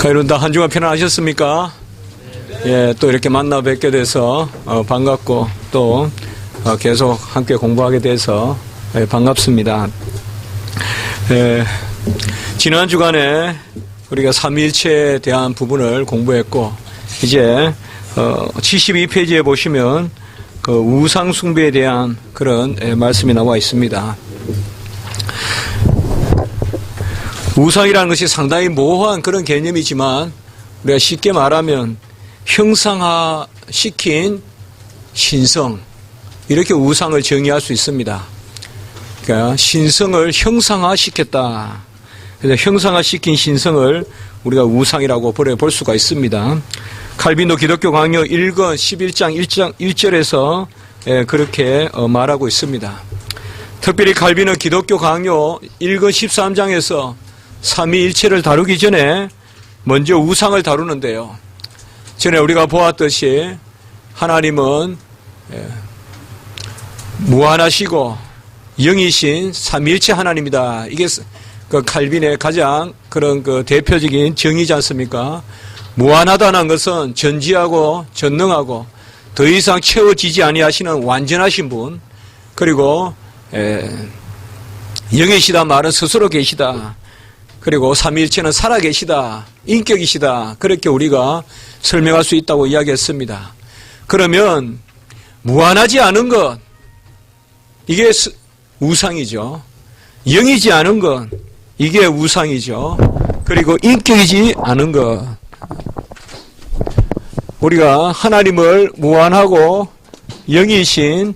여러분 다 한 주간 편안하셨습니까? 예, 또 이렇게 만나 뵙게 돼서 반갑고 또 계속 함께 공부하게 돼서 반갑습니다. 지난 주간에 우리가 삼위일체에 대한 부분을 공부했고 이제 72페이지에 보시면 그 우상 숭배에 대한 그런 말씀이 나와 있습니다. 우상이라는 것이 상당히 모호한 그런 개념이지만 우리가 쉽게 말하면 형상화시킨 신성, 이렇게 우상을 정의할 수 있습니다. 그러니까 신성을 형상화시켰다. 그래서 형상화시킨 신성을 우리가 우상이라고 볼 수가 있습니다. 칼빈도 기독교 강요 1권 11장 1절에서 그렇게 말하고 있습니다. 특별히 칼빈은 기독교 강요 1권 13장에서 삼위일체를 다루기 전에 먼저 우상을 다루는데요. 전에 우리가 보았듯이 하나님은 무한하시고 영이신 삼위일체 하나님이다. 이게 그 칼빈의 가장 그런 그 대표적인 정의지 않습니까? 무한하다는 것은 전지하고 전능하고 더 이상 채워지지 아니하시는 완전하신 분, 그리고 영이시다 말은 스스로 계시다. 그리고 삼위일체는 살아계시다, 인격이시다, 그렇게 우리가 설명할 수 있다고 이야기했습니다. 그러면 무한하지 않은 것, 이게 우상이죠. 영이지 않은 것, 이게 우상이죠. 그리고 인격이지 않은 것, 우리가 하나님을 무한하고 영이신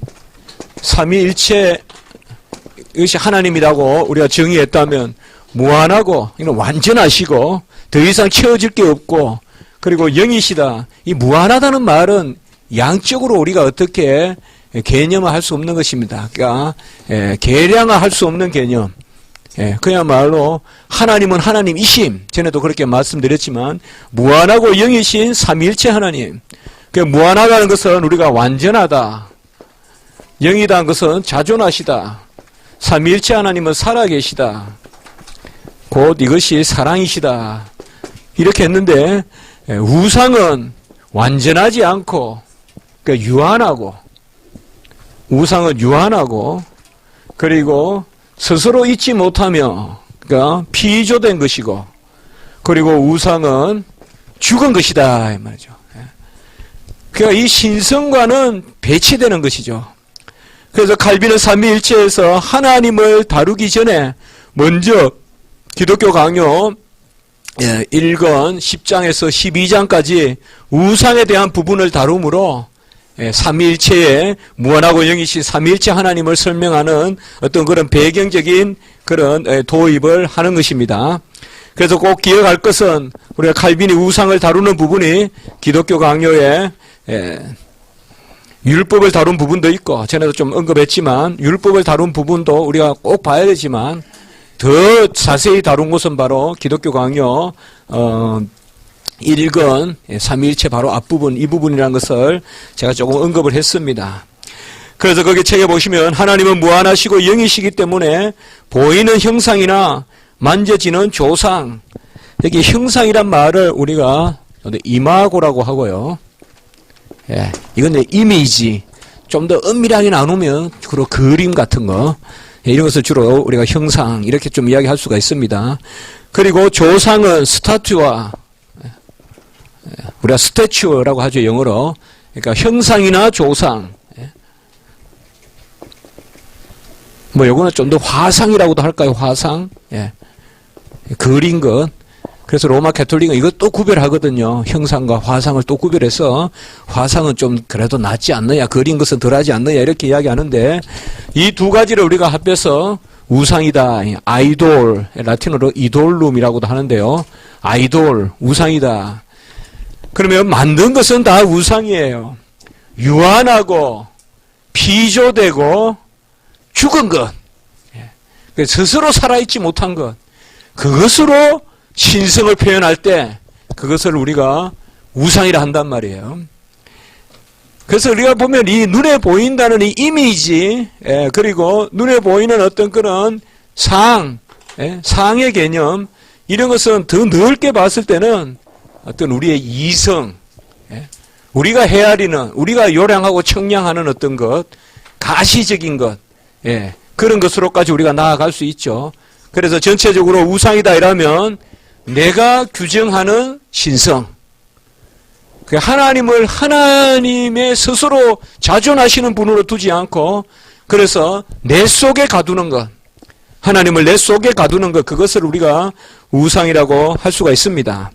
삼위일체, 이것이 하나님이라고 우리가 정의했다면 무한하고 완전하시고 더 이상 채워질 게 없고 그리고 영이시다. 이 무한하다는 말은 양적으로 우리가 어떻게 개념화할 수 없는 것입니다. 그러니까 계량화할 수 없는 개념. 그야말로 하나님은 하나님이심. 전에도 그렇게 말씀드렸지만 무한하고 영이신 삼위일체 하나님. 무한하다는 것은 우리가 완전하다. 영이다는 것은 자존하시다. 삼위일체 하나님은 살아계시다. 곧 이것이 사랑이시다. 이렇게 했는데 우상은 완전하지 않고 그러니까 유한하고, 우상은 유한하고 그리고 스스로 잊지 못하며 그러니까 피조된 것이고, 그리고 우상은 죽은 것이다 이 말이죠. 그러니까 이 신성과는 배치되는 것이죠. 그래서 칼빈은 삼위일체에서 하나님을 다루기 전에 먼저 기독교 강요 1권 10장에서 12장까지 우상에 대한 부분을 다루므로 삼위일체의 무한하고 영이신 삼위일체 하나님을 설명하는 어떤 그런 배경적인 그런 도입을 하는 것입니다. 그래서 꼭 기억할 것은 우리가 칼빈이 우상을 다루는 부분이 기독교 강요에 율법을 다룬 부분도 있고, 전에도 좀 언급했지만 율법을 다룬 부분도 우리가 꼭 봐야 되지만 더 자세히 다룬 것은 바로 기독교 강요 1권 삼위일체 바로 앞부분, 이 부분이라는 것을 제가 조금 언급을 했습니다. 그래서 거기 책에 보시면 하나님은 무한하시고 영이시기 때문에 보이는 형상이나 만져지는 조상, 여기 형상이란 말을 우리가 이마고라고 하고요. 이건 이미지, 좀 더 엄밀하게 나누면 주로 그림 같은 거, 이런 것을 주로 우리가 형상 이렇게 좀 이야기할 수가 있습니다. 그리고 조상은 스타튜아, 우리가 스태츄라고 하죠, 영어로. 그러니까 형상이나 조상. 뭐 요거는 좀 더 화상이라고도 할까요? 화상. 그린 것. 그래서 로마 가톨릭은 이것도 구별하거든요. 형상과 화상을 또 구별해서 화상은 좀 그래도 낫지 않느냐, 그린 것은 덜하지 않느냐 이렇게 이야기하는데, 이 두 가지를 우리가 합해서 우상이다. 아이돌, 라틴어로 이돌룸이라고도 하는데요. 아이돌, 우상이다. 그러면 만든 것은 다 우상이에요. 유한하고 피조되고 죽은 것, 스스로 살아있지 못한 것, 그것으로 신성을 표현할 때 그것을 우리가 우상이라 한단 말이에요. 그래서 우리가 보면 이 눈에 보인다는 이 이미지, 그리고 눈에 보이는 어떤 그런 상의 개념, 이런 것은 더 넓게 봤을 때는 어떤 우리의 이성, 우리가 헤아리는, 우리가 요량하고 청량하는 어떤 것, 가시적인 것, 그런 것으로까지 우리가 나아갈 수 있죠. 그래서 전체적으로 우상이다 이러면 내가 규정하는 신성, 하나님을 하나님의 스스로 자존하시는 분으로 두지 않고, 그래서 내 속에 가두는 것, 하나님을 내 속에 가두는 것, 그것을 우리가 우상이라고 할 수가 있습니다.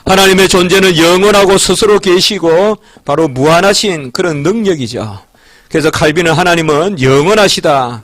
하나님의 존재는 영원하고 스스로 계시고 바로 무한하신 그런 능력이죠. 그래서 칼빈은 하나님은 영원하시다,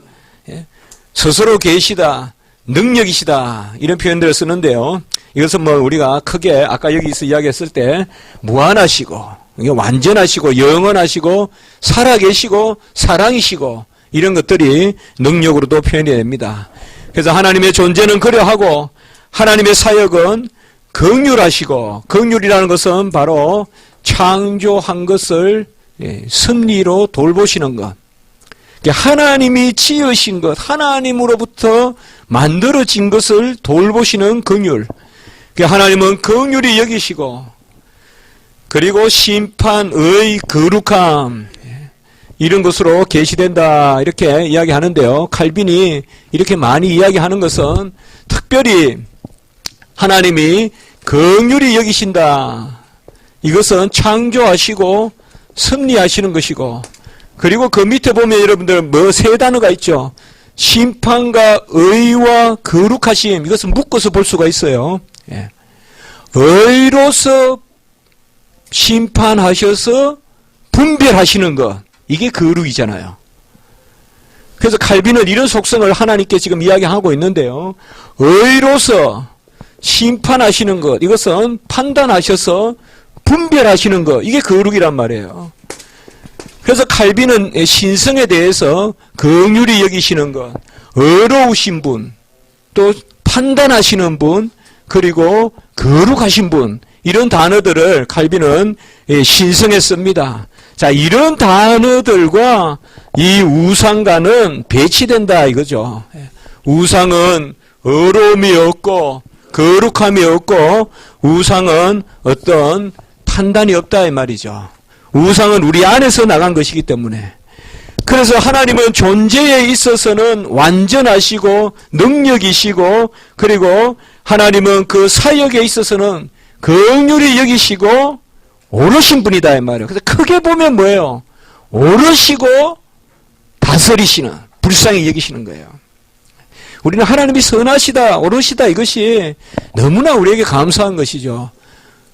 스스로 계시다, 능력이시다, 이런 표현들을 쓰는데요. 이것은 뭐 우리가 크게 아까 여기서 이야기했을 때 무한하시고 완전하시고 영원하시고 살아계시고 사랑이시고 이런 것들이 능력으로도 표현이 됩니다. 그래서 하나님의 존재는 그러하고 하나님의 사역은 긍휼하시고, 긍휼이라는 것은 바로 창조한 것을 섭리로 돌보시는 것, 하나님이 지으신 것, 하나님으로부터 만들어진 것을 돌보시는 긍휼. 하나님은 긍휼히 여기시고, 그리고 심판의 거룩함, 이런 것으로 계시된다, 이렇게 이야기하는데요. 칼빈이 이렇게 많이 이야기하는 것은 특별히 하나님이 긍휼히 여기신다, 이것은 창조하시고 섭리하시는 것이고, 그리고 그 밑에 보면 여러분들 뭐 세 단어가 있죠. 심판과 의와 거룩하심, 이것은 묶어서 볼 수가 있어요. 의로서 심판하셔서 분별하시는 것, 이게 거룩이잖아요. 그래서 칼빈은 이런 속성을 하나님께 지금 이야기하고 있는데요. 의로서 심판하시는 것, 이것은 판단하셔서 분별하시는 것, 이게 거룩이란 말이에요. 그래서 칼빈은 신성에 대해서 긍휼히 여기시는 것, 의로우신 분, 또 판단하시는 분, 그리고 거룩하신 분, 이런 단어들을 칼빈은 신성에 씁니다. 자, 이런 단어들과 이 우상과는 배치된다 이거죠. 우상은 의로움이 없고 거룩함이 없고 우상은 어떤 판단이 없다 이 말이죠. 우상은 우리 안에서 나간 것이기 때문에. 그래서 하나님은 존재에 있어서는 완전하시고 능력이시고, 그리고 하나님은 그 사역에 있어서는 긍휼히 여기시고 오르신 분이다 이 말이에요. 그래서 크게 보면 뭐예요? 오르시고 다스리시는, 불쌍히 여기시는 거예요. 우리는 하나님이 선하시다, 오르시다, 이것이 너무나 우리에게 감사한 것이죠.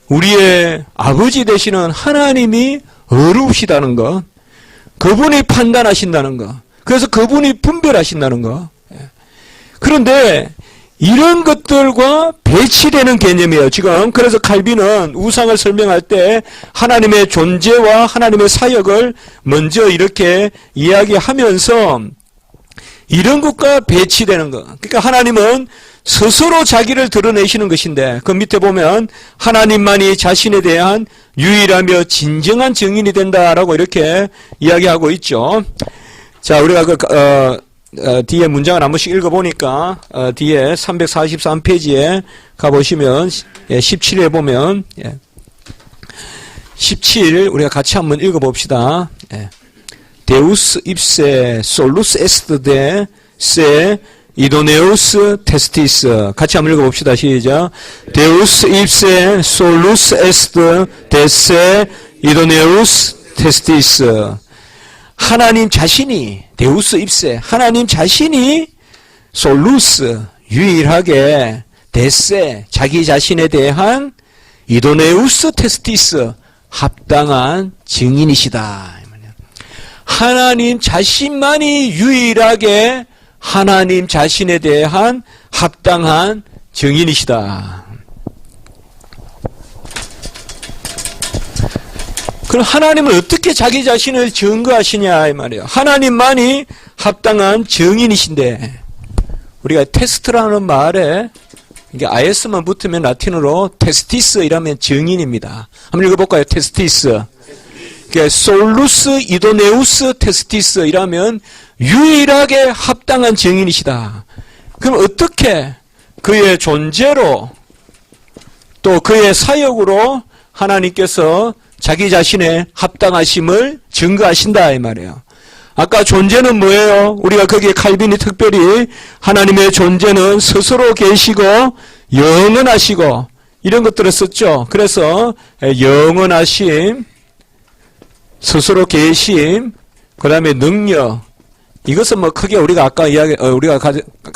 우리의 아버지 되시는 하나님이 어려우시다는 것, 그분이 판단하신다는 것, 그래서 그분이 분별하신다는 것. 그런데 이런 것들과 배치되는 개념이에요, 지금. 그래서 칼빈은 우상을 설명할 때 하나님의 존재와 하나님의 사역을 먼저 이렇게 이야기하면서 이런 것과 배치되는 것. 그러니까 하나님은 스스로 자기를 드러내시는 것인데, 그 밑에 보면 하나님만이 자신에 대한 유일하며 진정한 증인이 된다라고 이렇게 이야기하고 있죠. 자, 우리가 뒤에 문장을 한 번씩 읽어보니까, 뒤에 343페이지에 가보시면, 17에 보면, 17, 우리가 같이 한번 읽어봅시다. 데우스 ipse solus est de se 이도네우스 테스티스. 같이 한번 읽어봅시다. 시작. 데우스 ipse solus est de se 이도네우스 테스티스. 하나님 자신이, 데우스 ipse, 하나님 자신이 솔루스, 유일하게 데세, 자기 자신에 대한 이도네우스 테스티스, 합당한 증인이시다. 하나님 자신만이 유일하게 하나님 자신에 대한 합당한 증인이시다. 그럼 하나님은 어떻게 자기 자신을 증거하시냐 이 말이에요. 하나님만이 합당한 증인이신데, 우리가 테스트라는 말에 이게 IS만 붙으면 라틴어로 테스티스 이라면 증인입니다. 한번 읽어볼까요? 테스티스. 솔루스 이도네우스 테스티스 이라면 유일하게 합당한 증인이시다. 그럼 어떻게 그의 존재로 또 그의 사역으로 하나님께서 자기 자신의 합당하심을 증거하신다 이 말이에요. 아까 존재는 뭐예요? 우리가 거기에 칼빈이 특별히 하나님의 존재는 스스로 계시고 영원하시고 이런 것들을 썼죠. 그래서 영원하심, 스스로 계심, 그 다음에 능력, 이것은 뭐 크게 우리가 아까 우리가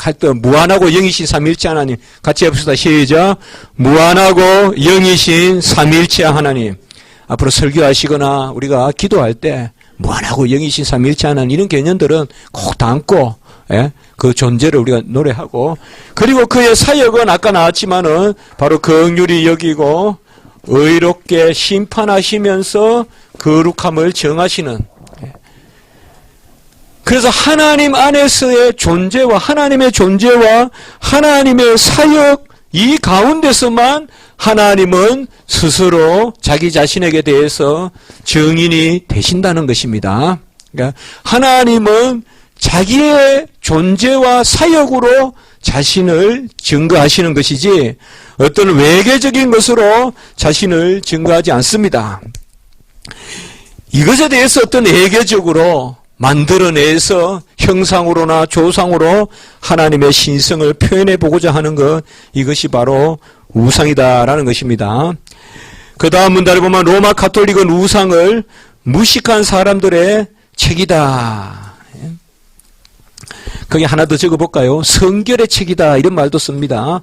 했던 무한하고 영이신 삼위일체 하나님 같이 해봅시다. 시작. 무한하고 영이신 삼위일체 하나님. 앞으로 설교하시거나 우리가 기도할 때 무한하고 영이신 삼위일체 하나님 이런 개념들은 꼭 담고 그 존재를 우리가 노래하고, 그리고 그의 사역은 아까 나왔지만은 바로 긍휼히 여기고 의롭게 심판하시면서 거룩함을 정하시는, 그래서 하나님 안에서의 존재와 하나님의 존재와 하나님의 사역 이 가운데서만 하나님은 스스로 자기 자신에게 대해서 증인이 되신다는 것입니다. 그러니까 하나님은 자기의 존재와 사역으로 자신을 증거하시는 것이지 어떤 외계적인 것으로 자신을 증거하지 않습니다. 이것에 대해서 어떤 외계적으로 만들어내서 형상으로나 조상으로 하나님의 신성을 표현해 보고자 하는 것, 이것이 바로 우상이다라는 것입니다. 그 다음 문단에 보면 로마 가톨릭은 우상을 무식한 사람들의 책이다. 거기 하나 더 적어볼까요? 성결의 책이다 이런 말도 씁니다.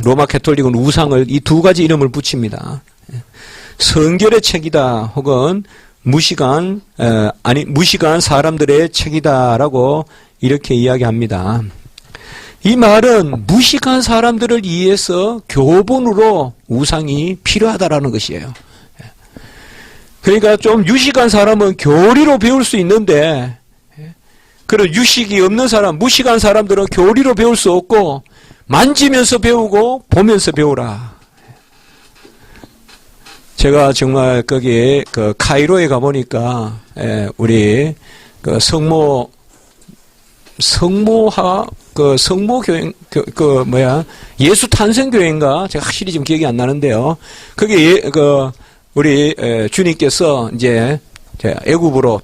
로마 가톨릭은 우상을 이 두 가지 이름을 붙입니다. 성결의 책이다 혹은 무식한 사람들의 책이다라고 이렇게 이야기합니다. 이 말은 무식한 사람들을 위해서 교본으로 우상이 필요하다라는 것이에요. 그러니까 좀 유식한 사람은 교리로 배울 수 있는데, 그런 유식이 없는 사람, 무식한 사람들은 교리로 배울 수 없고 만지면서 배우고 보면서 배우라. 제가 정말 거기 그 카이로에 가보니까 우리 그 성모교회 예수 탄생교회인가 제가 확실히 지금 기억이 안 나는데요. 거기 우리 주님께서 이제 애굽으로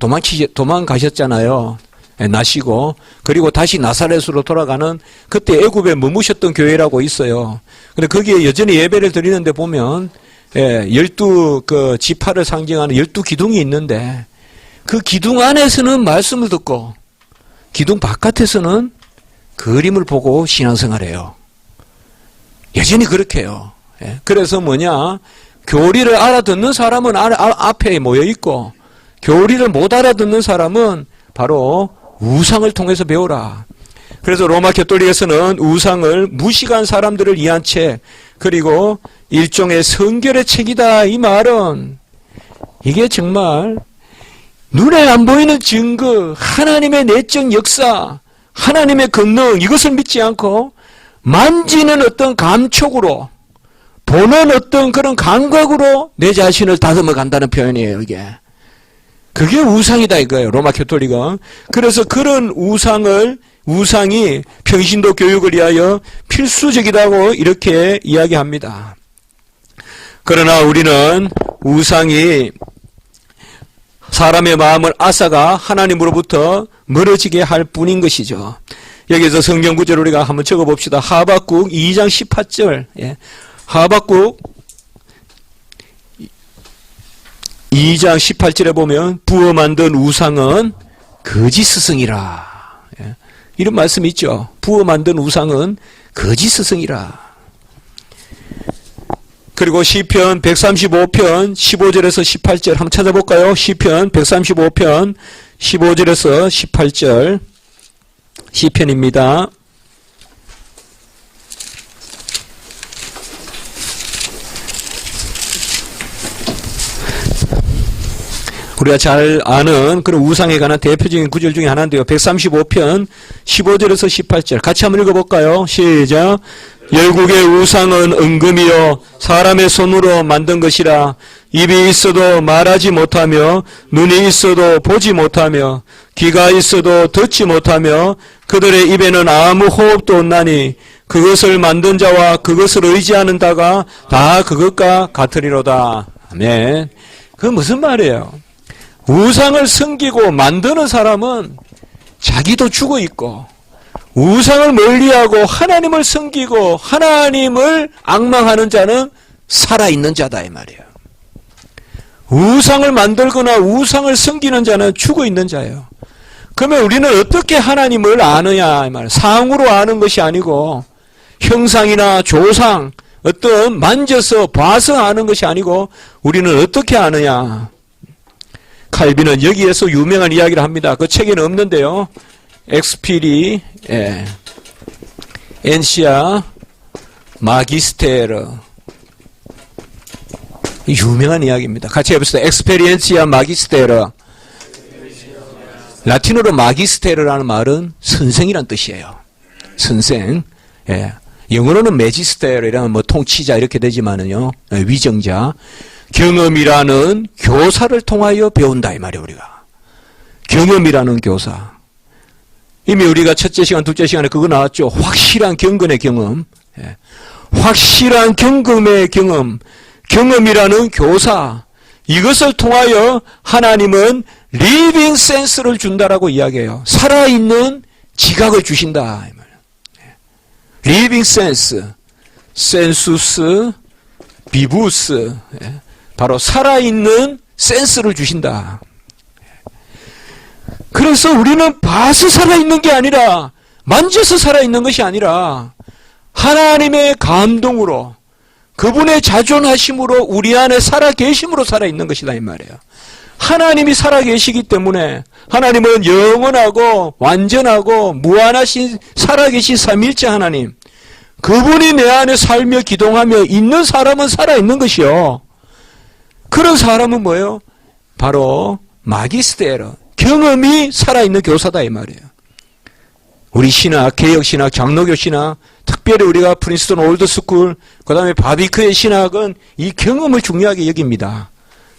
도망가셨잖아요. 나시고 그리고 다시 나사렛으로 돌아가는 그때 애굽에 머무셨던 교회라고 있어요. 근데 거기에 여전히 예배를 드리는데 보면 12 그 지파를 상징하는 12기둥이 있는데 그 기둥 안에서는 말씀을 듣고 기둥 바깥에서는 그림을 보고 신앙생활해요. 여전히 그렇게 해요. 그래서 뭐냐, 교리를 알아듣는 사람은 앞에 모여 있고 교리를 못 알아듣는 사람은 바로 우상을 통해서 배우라. 그래서 로마 가톨릭에서는 우상을 무식한 사람들을 위한 책, 그리고 일종의 성결의 책이다. 이 말은 이게 정말 눈에 안 보이는 증거, 하나님의 내적 역사, 하나님의 권능, 이것을 믿지 않고 만지는 어떤 감촉으로, 보는 어떤 그런 감각으로 내 자신을 다듬어 간다는 표현이에요. 이게 그게 우상이다 이거예요, 로마 가톨릭은. 그래서 그런 우상이 평신도 교육을 위하여 필수적이라고 이렇게 이야기합니다. 그러나 우리는 우상이 사람의 마음을 앗아가 하나님으로부터 멀어지게 할 뿐인 것이죠. 여기서 성경 구절을 우리가 한번 적어봅시다. 하박국 2장 18절. 하박국 2장 18절에 보면 부어 만든 우상은 거짓 스승이라. 이런 말씀이 있죠. 부어 만든 우상은 거짓 스승이라. 그리고 시편 135편 15절에서 18절 한번 찾아볼까요? 시편 135편 15절에서 18절 시편입니다. 우리가 잘 아는 그런 우상에 관한 대표적인 구절 중에 하나인데요. 135편 15절에서 18절 같이 한번 읽어볼까요? 시작. 열국의 우상은 은금이요 사람의 손으로 만든 것이라. 입이 있어도 말하지 못하며 눈이 있어도 보지 못하며 귀가 있어도 듣지 못하며 그들의 입에는 아무 호흡도 없나니 그것을 만든 자와 그것을 의지하는 자가 다 그것과 같으리로다. 아멘. 그건 무슨 말이에요? 우상을 섬기고 만드는 사람은 자기도 죽어 있고, 우상을 멀리하고 하나님을 섬기고 하나님을 앙망하는 자는 살아있는 자다 이 말이에요. 우상을 만들거나 우상을 섬기는 자는 죽어 있는 자예요. 그러면 우리는 어떻게 하나님을 아느냐 이 말이에요. 상으로 아는 것이 아니고, 형상이나 조상, 어떤 만져서 봐서 아는 것이 아니고, 우리는 어떻게 아느냐. 칼빈은 여기에서 유명한 이야기를 합니다. 그 책에는 없는데요. 엑스피리 엔시아 마기스테르, 유명한 이야기입니다. 같이 해봅시다. 엑스페리엔시아 마기스테르. 라틴어로 마기스테르라는 말은 선생이란 뜻이에요. 선생. 예. 영어로는 매지스테르라는 뭐 통치자 이렇게 되지만은요, 위정자. 경험이라는 교사를 통하여 배운다 이 말이에요. 우리가 경험이라는 교사. 이미 우리가 첫째 시간, 둘째 시간에 그거 나왔죠. 확실한 경건의 경험. 예. 확실한 경험의 경험. 경험이라는 교사. 이것을 통하여 하나님은 리빙 센스를 준다라고 이야기해요. 살아있는 지각을 주신다. 리빙 센스. 센수스, 비부스. 바로 살아있는 센스를 주신다. 그래서 우리는 봐서 살아있는 게 아니라, 만져서 살아있는 것이 아니라, 하나님의 감동으로, 그분의 자존하심으로 우리 안에 살아계심으로 살아있는 것이다 이 말이에요. 하나님이 살아계시기 때문에, 하나님은 영원하고 완전하고 무한하신 살아계신 삼위일체 하나님, 그분이 내 안에 살며 기동하며 있는 사람은 살아있는 것이요. 그런 사람은 뭐예요? 바로 마기스테르, 경험이 살아있는 교사다 이 말이에요. 우리 신학, 개혁신학, 장로교 신학, 특별히 우리가 프린스턴 올드스쿨, 그 다음에 바비크의 신학은 이 경험을 중요하게 여깁니다.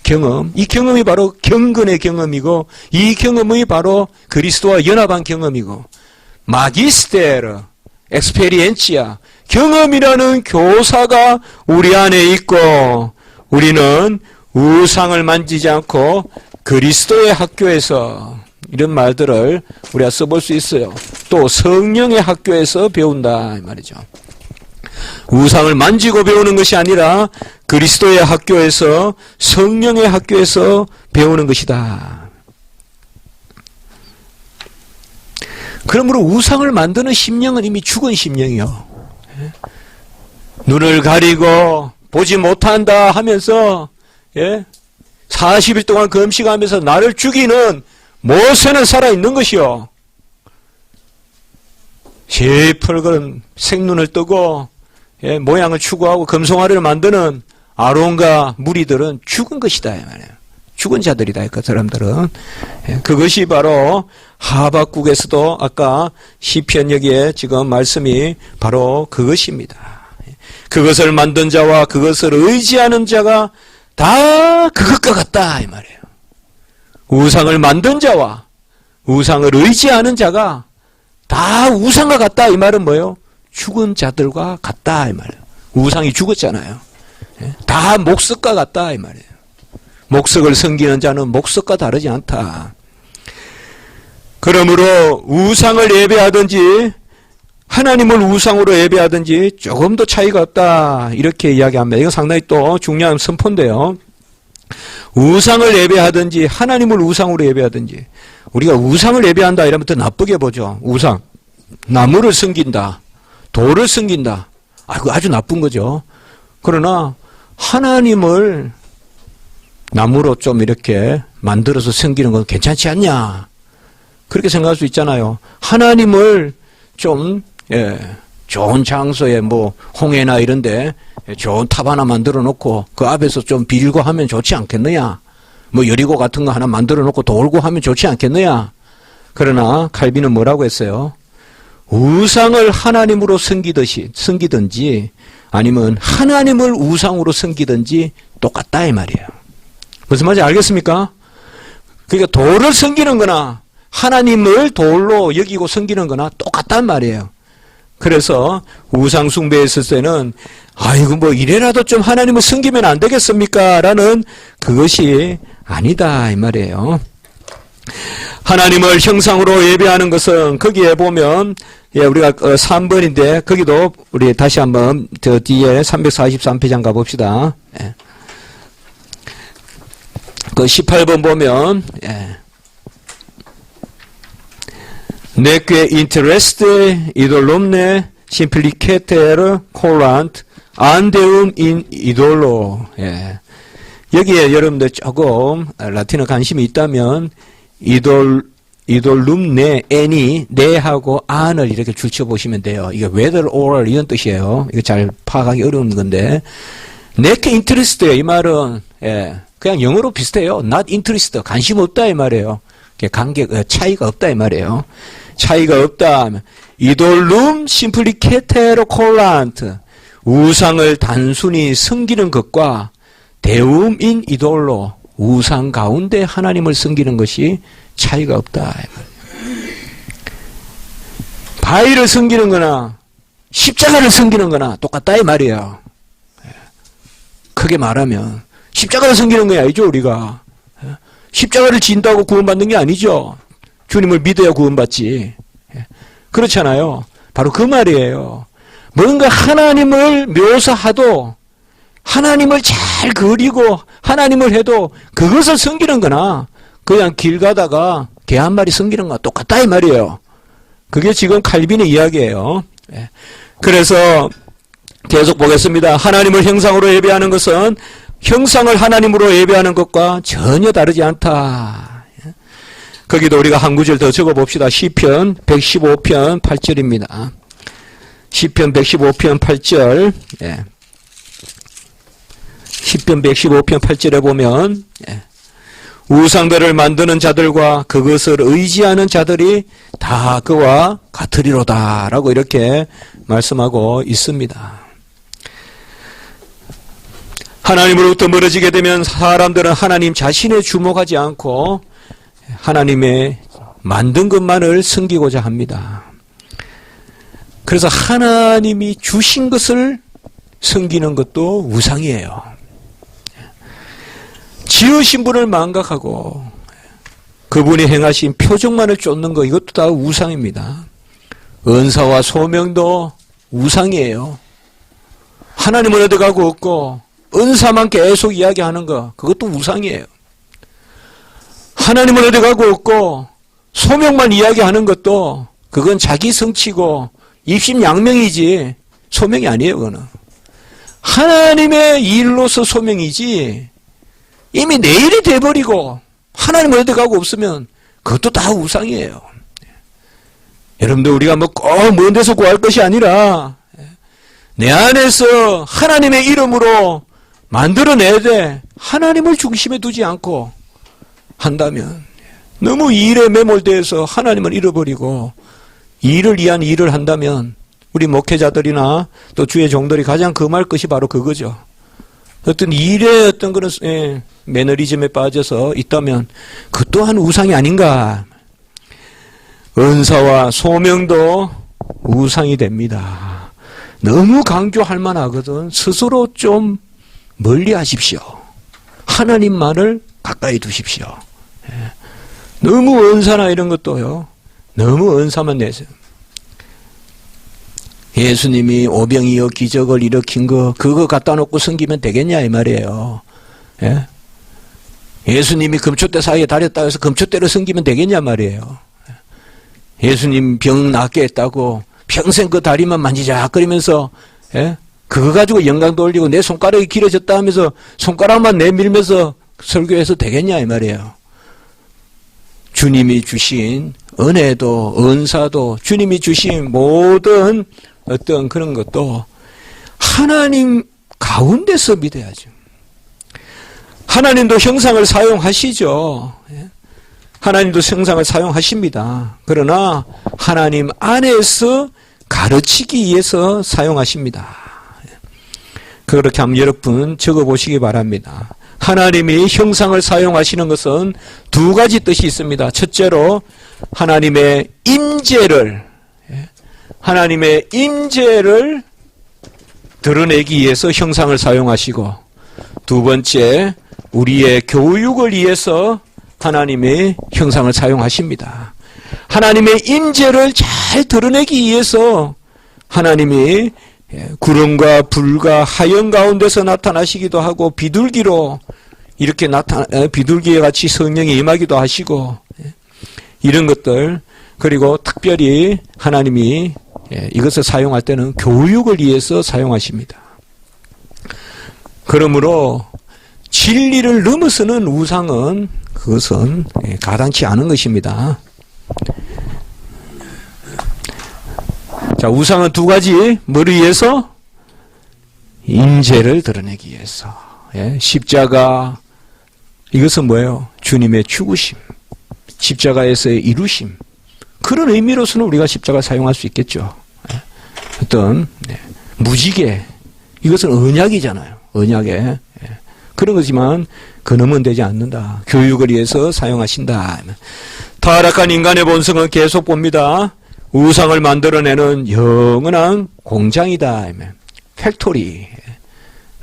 경험. 이 경험이 바로 경건의 경험이고, 이 경험이 바로 그리스도와 연합한 경험이고, 마기스테르, 엑스페리엔치아, 경험이라는 교사가 우리 안에 있고, 우리는 우상을 만지지 않고 그리스도의 학교에서, 이런 말들을 우리가 써볼 수 있어요. 또 성령의 학교에서 배운다 이 말이죠. 우상을 만지고 배우는 것이 아니라 그리스도의 학교에서, 성령의 학교에서 배우는 것이다. 그러므로 우상을 만드는 심령은 이미 죽은 심령이요. 눈을 가리고 보지 못한다 하면서 40일 동안 금식하면서 나를 죽이는 모세는 살아있는 것이요. 시뻘건 생눈을 뜨고 모양을 추구하고 금송아리를 만드는 아론과 무리들은 죽은 것이다 이 말이에요. 죽은 자들이다 그 사람들은. 그것이 바로 하박국에서도 아까 시편 여기에 지금 말씀이 바로 그것입니다. 그것을 만든 자와 그것을 의지하는 자가 다 그것과 같다 이 말이에요. 우상을 만든 자와 우상을 의지하는 자가 다 우상과 같다 이 말은 뭐예요? 죽은 자들과 같다 이 말이에요. 우상이 죽었잖아요. 다 목석과 같다 이 말이에요. 목석을 섬기는 자는 목석과 다르지 않다. 그러므로 우상을 예배하든지 하나님을 우상으로 예배하든지 조금도 차이가 없다 이렇게 이야기합니다. 이거 상당히 또 중요한 선포인데요. 우상을 예배하든지 하나님을 우상으로 예배하든지, 우리가 우상을 예배한다 이러면 더 나쁘게 보죠. 우상, 나무를 섬긴다, 돌을 섬긴다, 그거 아주 나쁜 거죠. 그러나 하나님을 나무로 좀 이렇게 만들어서 섬기는 건 괜찮지 않냐, 그렇게 생각할 수 있잖아요. 하나님을 좀 좋은 장소에 뭐 홍해나 이런데 좋은 탑 하나 만들어 놓고 그 앞에서 좀 빌고 하면 좋지 않겠느냐, 뭐 여리고 같은 거 하나 만들어 놓고 돌고 하면 좋지 않겠느냐. 그러나 칼빈은 뭐라고 했어요? 우상을 하나님으로 섬기든지 아니면 하나님을 우상으로 섬기든지 똑같다 이 말이에요. 무슨 말인지 알겠습니까? 그러니까 돌을 섬기는 거나 하나님을 돌로 여기고 섬기는 거나 똑같단 말이에요. 그래서 우상 숭배했을 때는 아이고 뭐 이래라도 좀 하나님을 섬기면 안 되겠습니까? 라는 그것이 아니다 이 말이에요. 하나님을 형상으로 예배하는 것은 거기에 보면 우리가 3번인데 거기도 우리 다시 한번 저 뒤에 343페이지 가봅시다. 그 18번 보면 neque intereste idolumne simpliceter colant andeum in idolo. 여기에 여러분들 조금 라틴어 관심이 있다면 이돌룸네 n이 네하고 안을 이렇게 줄쳐 보시면 돼요. 이게 whether or 이런 뜻이에요. 이거 잘 파악하기 어려운 건데 neque interest예요. 이 말은 그냥 영어로 비슷해요. not interest 관심 없다 이 말이에요. 차이가 없다 이 말이에요. 차이가 없다. 이돌룸 심플리케테로 콜란트 우상을 단순히 섬기는 것과 대움인 이돌로 우상 가운데 하나님을 섬기는 것이 차이가 없다. 바위를 섬기는 거나 십자가를 섬기는 거나 똑같다 이 말이에요. 크게 말하면 십자가를 섬기는 거 아니죠 우리가. 십자가를 진다고 구원받는 게 아니죠. 주님을 믿어야 구원받지. 그렇잖아요. 바로 그 말이에요. 뭔가 하나님을 묘사하도 하나님을 잘 그리고 하나님을 해도 그것을 섬기는 거나 그냥 길 가다가 개 한 마리 섬기는 거나 똑같다 이 말이에요. 그게 지금 칼빈의 이야기예요. 그래서 계속 보겠습니다. 하나님을 형상으로 예배하는 것은 형상을 하나님으로 예배하는 것과 전혀 다르지 않다. 거기도 우리가 한 구절 더 적어봅시다. 시편 115편 8절입니다. 시편 115편 8절. 시편 115편 8절에 보면 우상들을 만드는 자들과 그것을 의지하는 자들이 다 그와 같으리로다 라고 이렇게 말씀하고 있습니다. 하나님으로부터 멀어지게 되면 사람들은 하나님 자신에 주목하지 않고 하나님의 만든 것만을 섬기고자 합니다. 그래서 하나님이 주신 것을 섬기는 것도 우상이에요. 지으신 분을 망각하고 그분이 행하신 표적만을 쫓는 거 이것도 다 우상입니다. 은사와 소명도 우상이에요. 하나님은 어디 가고 없고 은사만 계속 이야기하는 거 그것도 우상이에요. 하나님은 어디 가고 없고 소명만 이야기하는 것도 그건 자기 성취고 입심양명이지 소명이 아니에요. 그거는 하나님의 일로서 소명이지 이미 내일이 돼버리고 하나님은 어디 가고 없으면 그것도 다 우상이에요. 여러분들 우리가 뭐 꼭 먼 데서 구할 것이 아니라 내 안에서 하나님의 이름으로 만들어내야 돼. 하나님을 중심에 두지 않고 한다면 너무 일에 매몰되어서 하나님을 잃어버리고 일을 위한 일을 한다면 우리 목회자들이나 또 주의 종들이 가장 금할 것이 바로 그거죠. 어떤 일에 어떤 그런 매너리즘에 빠져서 있다면 그 또한 우상이 아닌가. 은사와 소명도 우상이 됩니다. 너무 강조할 만하거든. 스스로 좀 멀리 하십시오. 하나님만을 가까이 두십시오. 너무 은사나 이런 것도요. 너무 은사만 내세요. 예수님이 오병이어 기적을 일으킨 거 그거 갖다 놓고 섬기면 되겠냐 이 말이에요. 예수님이 금초대 사이에 다녔다고 해서 금초대로 섬기면 되겠냐 말이에요. 예수님 병 낫게 했다고 평생 그 다리만 만지작거리면서 그거 가지고 영광 돌리고 내 손가락이 길어졌다 하면서 손가락만 내밀면서 설교해서 되겠냐 이 말이에요. 주님이 주신 은혜도 은사도 주님이 주신 모든 어떤 그런 것도 하나님 가운데서 믿어야죠. 하나님도 형상을 사용하시죠. 하나님도 형상을 사용하십니다. 그러나 하나님 안에서 가르치기 위해서 사용하십니다. 그렇게 한번 여러분 적어보시기 바랍니다. 하나님이 형상을 사용하시는 것은 두 가지 뜻이 있습니다. 첫째로 하나님의 임재를 하나님의 임재를 드러내기 위해서 형상을 사용하시고, 두 번째, 우리의 교육을 위해서 하나님의 형상을 사용하십니다. 하나님의 임재를 잘 드러내기 위해서 하나님이 구름과 불과 하영 가운데서 나타나시기도 하고, 비둘기로 이렇게 비둘기에 같이 성령이 임하기도 하시고, 이런 것들, 그리고 특별히 하나님이 이것을 사용할 때는 교육을 위해서 사용하십니다. 그러므로 진리를 넘어서는 우상은, 그것은 가당치 않은 것입니다. 자, 우상은 두 가지. 뭐를 위해서? 임재를 드러내기 위해서. 십자가, 이것은 뭐예요? 주님의 죽으심, 십자가에서의 이루심. 그런 의미로서는 우리가 십자가를 사용할 수 있겠죠. 어떤 무지개, 이것은 언약이잖아요. 언약에. 그런 거지만 그놈은 되지 않는다. 교육을 위해서 사용하신다. 타락한 인간의 본성은 계속 봅니다. 우상을 만들어내는 영원한 공장이다. 팩토리.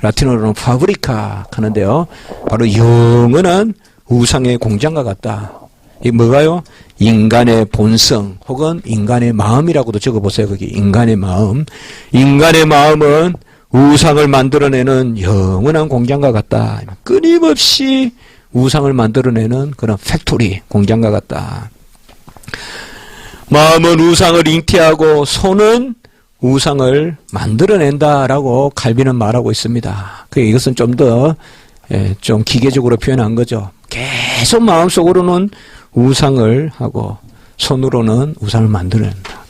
라틴어로는 파브리카 하는데요. 바로 영원한 우상의 공장과 같다. 이 뭐가요? 인간의 본성 혹은 인간의 마음이라고도 적어보세요. 거기 인간의 마음. 인간의 마음은 우상을 만들어내는 영원한 공장과 같다. 끊임없이 우상을 만들어내는 그런 팩토리, 공장과 같다. 마음은 우상을 잉태하고 손은 우상을 만들어낸다라고 칼빈은 말하고 있습니다. 이것은 좀 더 좀 기계적으로 표현한 거죠. 계속 마음속으로는 우상을 하고 손으로는 우상을 만들어낸다.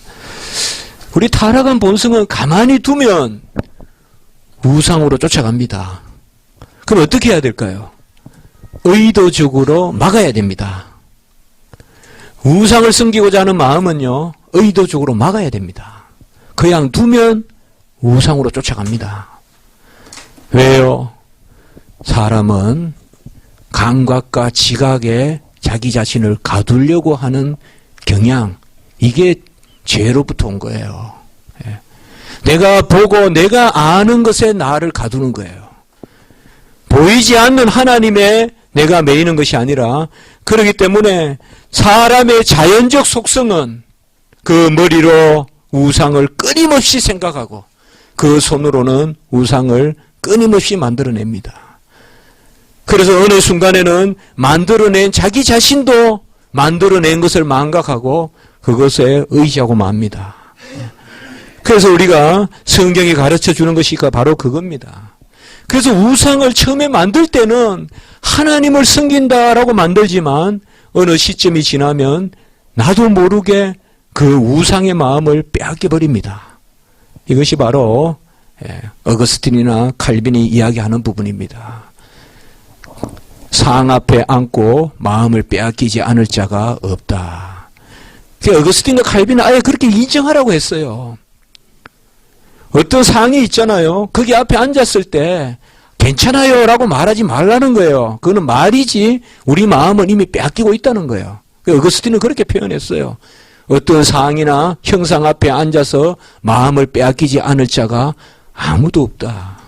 우리 타락한 본성은 가만히 두면 우상으로 쫓아갑니다. 그럼 어떻게 해야 될까요? 의도적으로 막아야 됩니다. 우상을 섬기고자 하는 마음은요, 의도적으로 막아야 됩니다. 그냥 두면 우상으로 쫓아갑니다. 왜요? 사람은 감각과 지각에 자기 자신을 가두려고 하는 경향, 이게 죄로부터 온 거예요. 내가 보고 내가 아는 것에 나를 가두는 거예요. 보이지 않는 하나님에 내가 매이는 것이 아니라, 그렇기 때문에 사람의 자연적 속성은 그 머리로 우상을 끊임없이 생각하고 그 손으로는 우상을 끊임없이 만들어냅니다. 그래서 어느 순간에는 만들어낸 자기 자신도 만들어낸 것을 망각하고 그것에 의지하고 맙니다. 그래서 우리가 성경이 가르쳐 주는 것이 바로 그겁니다. 그래서 우상을 처음에 만들 때는 하나님을 섬긴다라고 만들지만 어느 시점이 지나면 나도 모르게 그 우상의 마음을 빼앗겨 버립니다. 이것이 바로 어거스틴이나 칼빈이 이야기하는 부분입니다. 상 앞에 앉고 마음을 빼앗기지 않을 자가 없다. 어거스틴과 칼빈은 아예 그렇게 인정하라고 했어요. 어떤 상이 있잖아요. 거기 앞에 앉았을 때 괜찮아요 라고 말하지 말라는 거예요. 그거는 말이지 우리 마음은 이미 빼앗기고 있다는 거예요. 어거스틴은 그렇게 표현했어요. 어떤 상이나 형상 앞에 앉아서 마음을 빼앗기지 않을 자가 아무도 없다.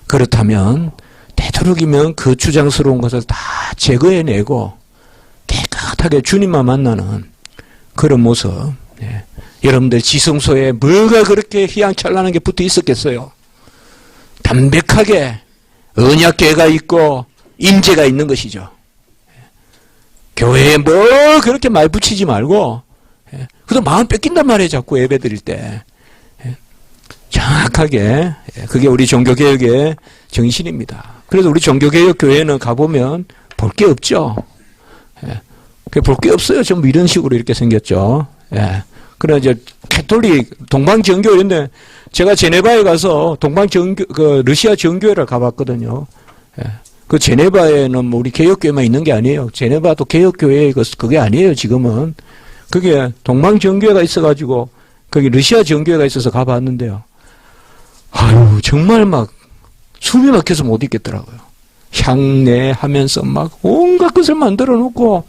그렇다면 되도록이면 그 주장스러운 것을 다 제거해내고 깨끗하게 주님만 만나는 그런 모습. 여러분들 지성소에 뭐가 그렇게 휘황찬란한 게 붙어 있었겠어요? 담백하게 언약궤가 있고 임재가 있는 것이죠. 교회에 뭐 그렇게 말 붙이지 말고, 그래도 마음 뺏긴단 말이에요. 자꾸 예배 드릴 때. 정확하게 그게 우리 종교개혁의 정신입니다. 그래서 우리 종교개혁 교회는 가보면 볼 게 없죠. 볼 게 없어요. 전부 이런 식으로 이렇게 생겼죠. 그래 이제 캐톨릭, 동방정교 이런데 제가 제네바에 가서 동방정교, 러시아 정교회를 가봤거든요. 그 제네바에는 뭐 우리 개혁교회만 있는 게 아니에요. 제네바도 개혁교회 그게 아니에요. 지금은 그게 동방정교회가 있어가지고 거기 러시아 정교회가 있어서 가봤는데요. 아유 정말 막 숨이 막혀서 못 있겠더라고요. 향내하면서 막 온갖 것을 만들어 놓고,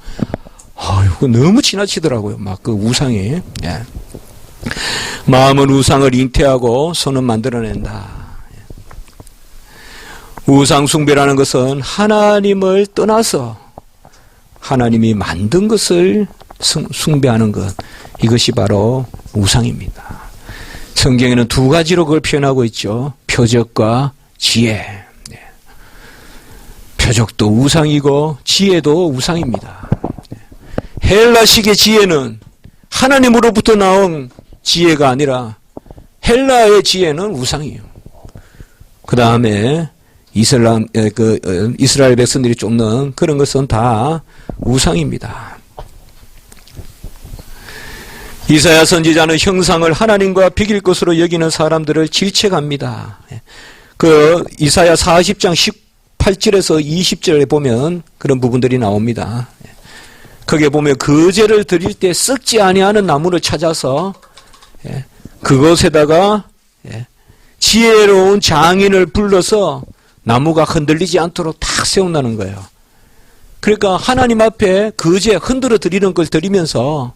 아유, 너무 지나치더라고요. 막 그 우상이. 마음은 우상을 잉태하고 손은 만들어낸다. 우상 숭배라는 것은 하나님을 떠나서 하나님이 만든 것을 숭배하는 것, 이것이 바로 우상입니다. 성경에는 두 가지로 그걸 표현하고 있죠. 표적과 지혜. 표적도 우상이고 지혜도 우상입니다. 헬라식의 지혜는 하나님으로부터 나온 지혜가 아니라 헬라의 지혜는 우상이에요. 그 다음에 이스라엘 백성들이 쫓는 그런 것은 다 우상입니다. 이사야 선지자는 형상을 하나님과 비길 것으로 여기는 사람들을 질책합니다. 그 이사야 40장 18절에서 20절에 보면 그런 부분들이 나옵니다. 거기에 보면 거제를 드릴 때 썩지 아니하는 나무를 찾아서 그것에다가 지혜로운 장인을 불러서 나무가 흔들리지 않도록 탁 세운다는 거예요. 그러니까 하나님 앞에 거제 흔들어 드리는 걸 드리면서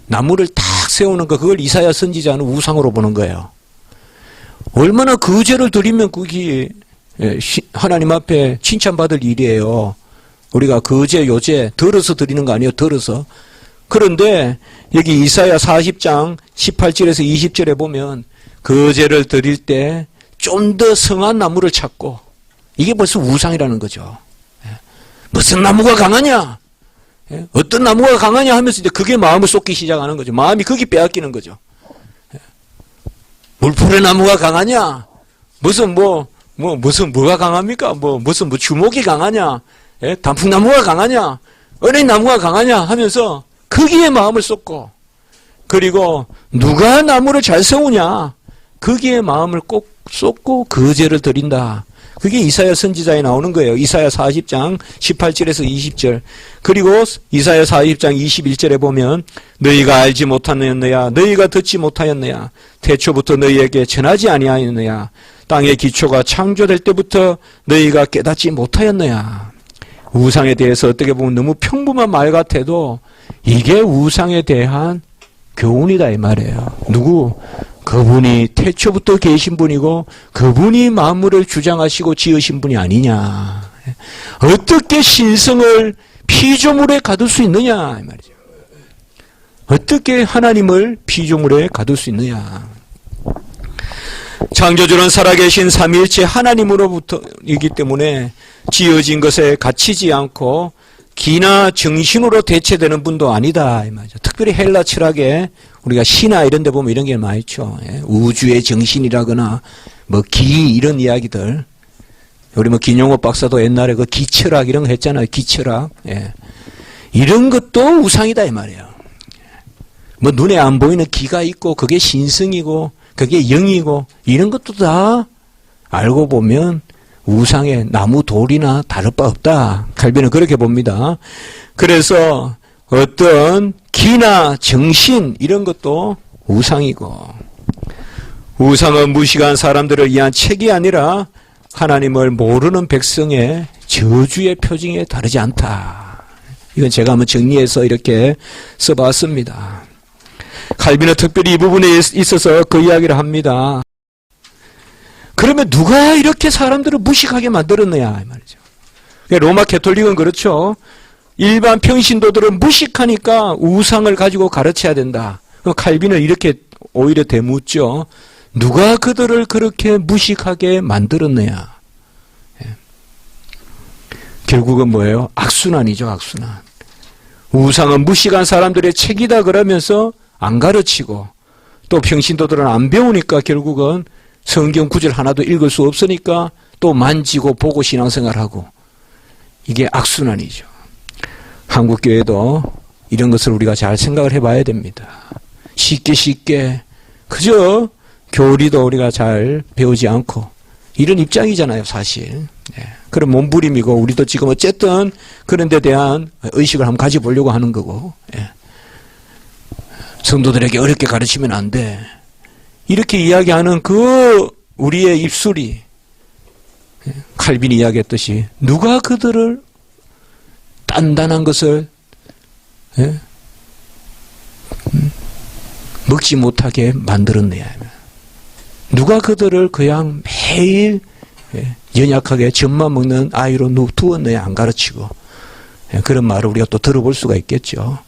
나무를 탁 세우는 거, 그걸 이사야 선지자는 우상으로 보는 거예요. 얼마나 거제를 드리면 그게 하나님 앞에 칭찬받을 일이에요. 우리가 거제, 요제 덜어서 드리는 거 아니에요. 덜어서. 그런데 여기 이사야 40장 18절에서 20절에 보면 거제를 드릴 때 좀 더 성한 나무를 찾고, 이게 벌써 우상이라는 거죠. 무슨 나무가 강하냐? 어떤 나무가 강하냐 하면서 이제 그게 마음을 쏟기 시작하는 거죠. 마음이 거기 빼앗기는 거죠. 물풀의 나무가 강하냐? 무슨 뭐가 강합니까? 무슨 주목이 강하냐? 단풍나무가 강하냐? 은행 나무가 강하냐? 하면서 거기에 마음을 쏟고, 그리고 누가 나무를 잘 세우냐? 거기에 마음을 꼭 쏟고 거제를 드린다. 그게 이사야 선지자에 나오는 거예요. 이사야 40장 18절에서 20절. 그리고 이사야 40장 21절에 보면 너희가 알지 못하였느냐, 너희가 듣지 못하였느냐, 태초부터 너희에게 전하지 아니하였느냐, 땅의 기초가 창조될 때부터 너희가 깨닫지 못하였느냐. 우상에 대해서 어떻게 보면 너무 평범한 말 같아도 이게 우상에 대한 교훈이다 이 말이에요. 누구? 그분이 태초부터 계신 분이고 그분이 만물을 주장하시고 지으신 분이 아니냐. 어떻게 신성을 피조물에 가둘 수 있느냐 이 말이죠. 어떻게 하나님을 피조물에 가둘 수 있느냐. 창조주는 살아계신 삼위일체 하나님으로부터이기 때문에 지어진 것에 갇히지 않고 기나 정신으로 대체되는 분도 아니다 이 말이죠. 특별히 헬라 철학에 우리가 시나 이런 데 보면 이런 게 많이 있죠. 우주의 정신이라거나 기 이런 이야기들. 우리 김용호 박사도 옛날에 그 기철학 이런 거 했잖아요. 기철학. 이런 것도 우상이다 이 말이에요. 눈에 안 보이는 기가 있고 그게 신성이고 그게 영이고 이런 것도 다 알고 보면 우상의 나무 돌이나 다를 바 없다. 칼빈은 그렇게 봅니다. 그래서 어떤 기나 정신 이런 것도 우상이고, 우상은 무식한 사람들을 위한 책이 아니라 하나님을 모르는 백성의 저주의 표징에 다르지 않다. 이건 제가 한번 정리해서 이렇게 써봤습니다. 칼빈은 특별히 이 부분에 있어서 그 이야기를 합니다. 그러면 누가 이렇게 사람들을 무식하게 만들었느냐 이 말이죠. 로마 가톨릭은 그렇죠. 일반 평신도들은 무식하니까 우상을 가지고 가르쳐야 된다. 칼빈은 이렇게 오히려 되묻죠. 누가 그들을 그렇게 무식하게 만들었느냐. 결국은 뭐예요? 악순환이죠. 악순환. 우상은 무식한 사람들의 책이다 그러면서 안 가르치고, 또 평신도들은 안 배우니까 결국은 성경 구절 하나도 읽을 수 없으니까 또 만지고 보고 신앙생활하고, 이게 악순환이죠. 한국교회도 이런 것을 우리가 잘 생각을 해봐야 됩니다. 쉽게 그저 교리도 우리가 잘 배우지 않고 이런 입장이잖아요 사실. 그런 몸부림이고, 우리도 지금 어쨌든 그런 데 대한 의식을 한번 가져보려고 하는 거고, 성도들에게 어렵게 가르치면 안 돼. 이렇게 이야기하는 그 우리의 입술이 칼빈이 이야기했듯이 누가 그들을 단단한 것을 먹지 못하게 만들었느냐. 누가 그들을 그냥 매일 연약하게 젖만 먹는 아이로 두었느냐, 안 가르치고. 그런 말을 우리가 또 들어볼 수가 있겠죠.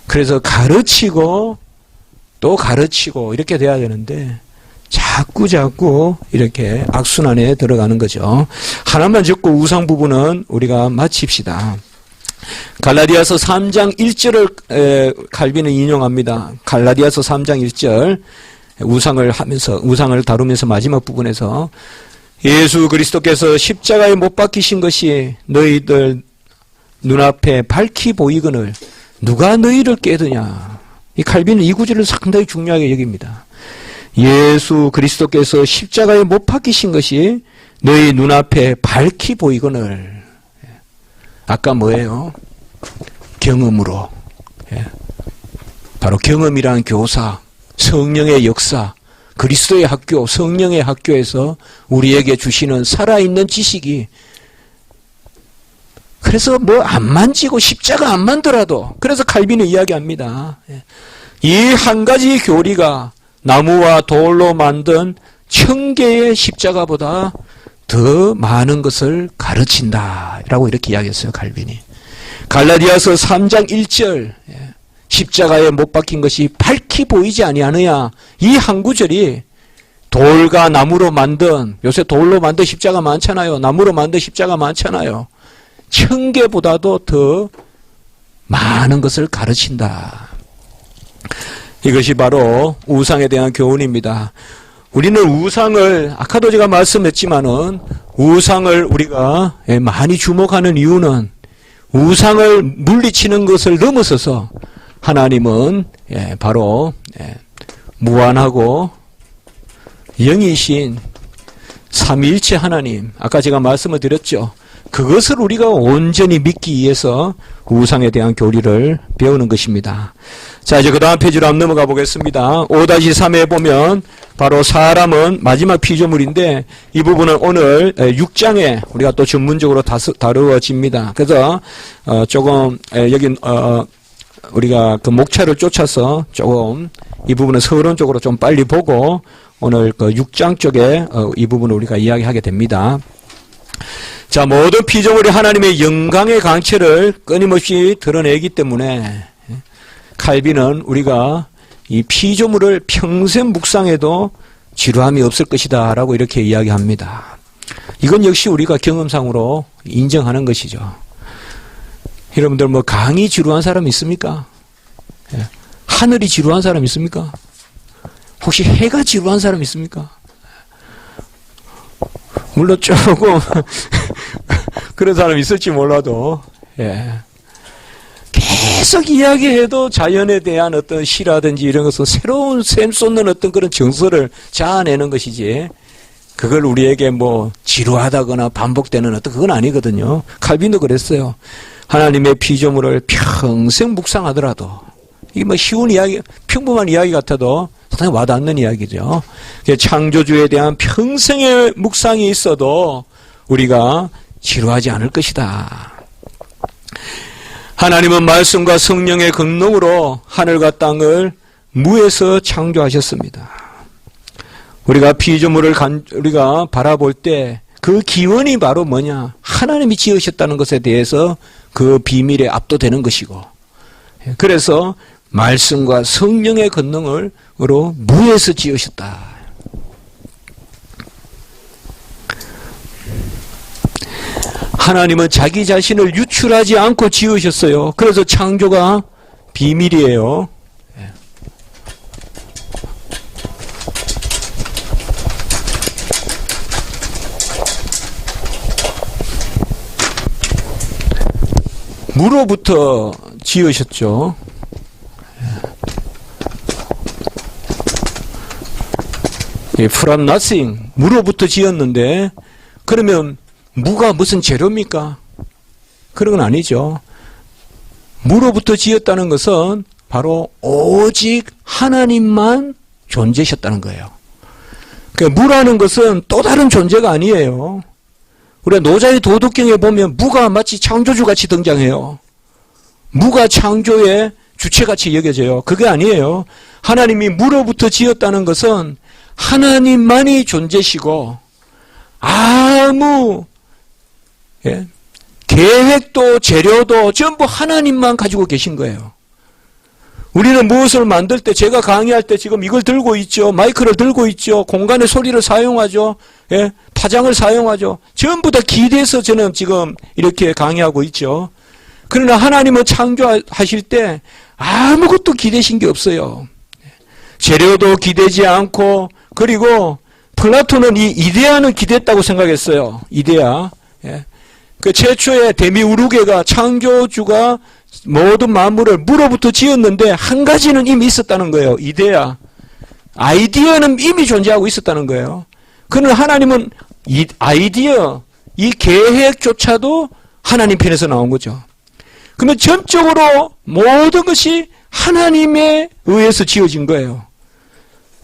그래서 가르치고 또 가르치고 이렇게 돼야 되는데 자꾸 이렇게 악순환에 들어가는 거죠. 하나만 적고 우상 부분은 우리가 마칩시다. 갈라디아서 3장 1절을 칼빈은 인용합니다. 갈라디아서 3장 1절 우상을 다루면서 마지막 부분에서 예수 그리스도께서 십자가에 못 박히신 것이 너희들 눈앞에 밝히 보이거늘 누가 너희를 깨드냐. 이 칼빈은 이 구절을 상당히 중요하게 여깁니다. 예수 그리스도께서 십자가에 못 박히신 것이 너희 눈앞에 밝히 보이거늘. 아까 뭐예요? 경험으로. 바로 경험이란 교사, 성령의 역사, 그리스도의 학교, 성령의 학교에서 우리에게 주시는 살아있는 지식이, 그래서 뭐 안 만지고 십자가 안 만들어도, 그래서 칼빈은 이야기합니다. 이 한 가지 교리가 나무와 돌로 만든 1000개의 십자가보다 더 많은 것을 가르친다 라고 이렇게 이야기했어요, 칼빈이. 갈라디아서 3장 1절 십자가에 못 박힌 것이 밝히 보이지 아니하느냐, 이 한 구절이 돌과 나무로 만든, 요새 돌로 만든 십자가 많잖아요. 나무로 만든 십자가 많잖아요. 1000개보다도 더 많은 것을 가르친다. 이것이 바로 우상에 대한 교훈입니다. 우리는 우상을, 아까도 제가 말씀했지만은 우상을 우리가 많이 주목하는 이유는 우상을 물리치는 것을 넘어서서 하나님은 바로 무한하고 영이신 삼위일체 하나님, 아까 제가 말씀을 드렸죠. 그것을 우리가 온전히 믿기 위해서 우상에 대한 교리를 배우는 것입니다. 자, 이제 그 다음 페이지로 한번 넘어가 보겠습니다. 5-3에 보면 바로 사람은 마지막 피조물인데, 이 부분은 오늘 6장에 우리가 또 전문적으로 다루어집니다. 그래서 조금 여기 우리가 그 목차를 쫓아서 조금 이 부분은 서론적으로 좀 빨리 보고 오늘 그 6장 쪽에 이 부분을 우리가 이야기하게 됩니다. 자, 모든 피조물이 하나님의 영광의 강체를 끊임없이 드러내기 때문에 칼빈은 우리가 이 피조물을 평생 묵상해도 지루함이 없을 것이다 라고 이렇게 이야기합니다. 이건 역시 우리가 경험상으로 인정하는 것이죠. 여러분들 뭐 강이 지루한 사람 있습니까? 하늘이 지루한 사람 있습니까? 혹시 해가 지루한 사람 있습니까? 물론 조금 그런 사람이 있을지 몰라도 계속 이야기해도 자연에 대한 어떤 시라든지 이런 것은 새로운 샘 쏟는 어떤 그런 정서를 자아내는 것이지, 그걸 우리에게 뭐 지루하다거나 반복되는 어떤 그건 아니거든요. 칼빈도 그랬어요. 하나님의 피조물을 평생 묵상하더라도, 이게 뭐 쉬운 이야기, 평범한 이야기 같아도 상당히 와닿는 이야기죠. 창조주에 대한 평생의 묵상이 있어도 우리가 지루하지 않을 것이다. 하나님은 말씀과 성령의 권능으로 하늘과 땅을 무에서 창조하셨습니다. 우리가 피조물을 우리가 바라볼 때 그 기원이 바로 뭐냐? 하나님이 지으셨다는 것에 대해서 그 비밀에 압도되는 것이고, 그래서 말씀과 성령의 권능으로 무에서 지으셨다. 하나님은 자기 자신을 유출하지 않고 지으셨어요. 그래서 창조가 비밀이에요. 무로부터 지으셨죠. From nothing, 무로부터 지었는데, 그러면 무가 무슨 재료입니까? 그런 건 아니죠. 무로부터 지었다는 것은 바로 오직 하나님만 존재하셨다는 거예요. 그러니까 무라는 것은 또 다른 존재가 아니에요. 우리가 노자의 도덕경에 보면 무가 마치 창조주같이 등장해요. 무가 창조의 주체같이 여겨져요. 그게 아니에요. 하나님이 무로부터 지었다는 것은 하나님만이 존재시고 아무 계획도 재료도 전부 하나님만 가지고 계신 거예요. 우리는 무엇을 만들 때, 제가 강의할 때 지금 이걸 들고 있죠. 마이크를 들고 있죠. 공간의 소리를 사용하죠. 파장을 사용하죠. 전부 다 기대서 저는 지금 이렇게 강의하고 있죠. 그러나 하나님은 창조하실 때 아무것도 기대신 게 없어요. 재료도 기대지 않고, 그리고 플라톤은 이 이데아는 기대했다고 생각했어요. 이데아. 그 최초의 데미우르게가 창조주가 모든 만물을 무로부터 지었는데 한 가지는 이미 있었다는 거예요. 이데아. 아이디어는 이미 존재하고 있었다는 거예요. 그러나 하나님은 이 아이디어, 이 계획조차도 하나님 편에서 나온 거죠. 그러면 전적으로 모든 것이 하나님에 의해서 지어진 거예요.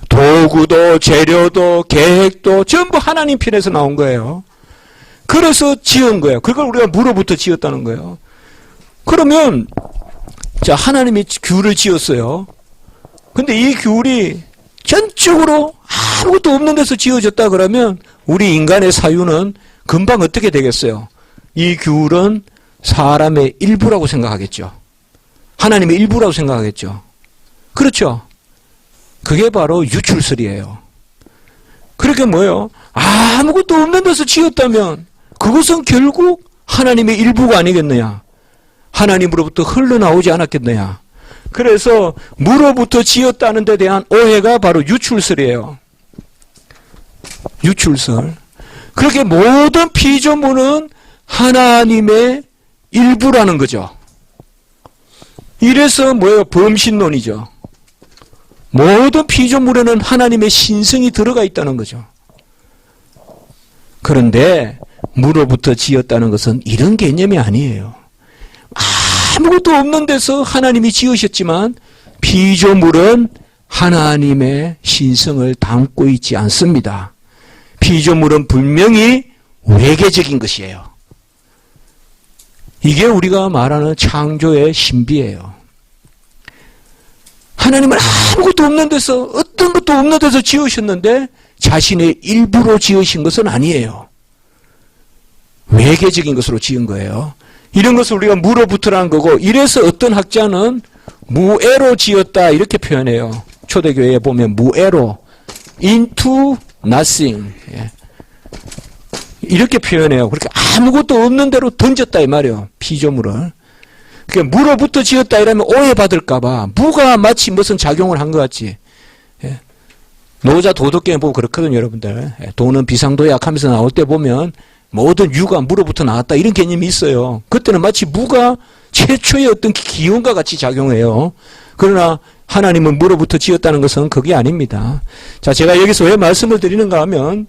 도구도 재료도 계획도 전부 하나님 편에서 나온 거예요. 그래서 지은 거예요. 그걸 우리가 무로부터 지었다는 거예요. 그러면 자, 하나님이 귤을 지었어요. 근데 이 귤이 전적으로 아무것도 없는 데서 지어졌다 그러면 우리 인간의 사유는 금방 어떻게 되겠어요? 이 귤은 사람의 일부라고 생각하겠죠. 하나님의 일부라고 생각하겠죠. 그렇죠? 그게 바로 유출설이에요. 그렇게 뭐예요? 아무것도 없는 데서 지었다면 그것은 결국 하나님의 일부가 아니겠느냐? 하나님으로부터 흘러나오지 않았겠느냐? 그래서 무로부터 지었다는 데 대한 오해가 바로 유출설이에요. 유출설. 그렇게 모든 피조물은 하나님의 일부라는 거죠. 이래서 뭐예요? 범신론이죠. 모든 피조물에는 하나님의 신성이 들어가 있다는 거죠. 그런데 무로부터 지었다는 것은 이런 개념이 아니에요. 아무것도 없는 데서 하나님이 지으셨지만 피조물은 하나님의 신성을 담고 있지 않습니다. 피조물은 분명히 외계적인 것이에요. 이게 우리가 말하는 창조의 신비예요. 하나님은 아무것도 없는 데서, 어떤 것도 없는 데서 지으셨는데 자신의 일부로 지으신 것은 아니에요. 외계적인 것으로 지은 거예요. 이런 것을 우리가 무로부터라는 거고, 이래서 어떤 학자는 무애로 지었다 이렇게 표현해요. 초대교회에 보면 무애로, into nothing 이렇게 표현해요. 그렇게 아무것도 없는 대로 던졌다 이 말이에요. 피조물을. 그러니까 무로부터 지었다 이러면 오해받을까 봐 무가 마치 무슨 작용을 한 것 같지. 노자 도덕경에 보면 그렇거든요, 여러분들. 도는 비상도약 하면서 나올 때 보면 모든 유가 무로부터 나왔다 이런 개념이 있어요. 그때는 마치 무가 최초의 어떤 기운과 같이 작용해요. 그러나 하나님은 무로부터 지었다는 것은 그게 아닙니다. 자, 제가 여기서 왜 말씀을 드리는가 하면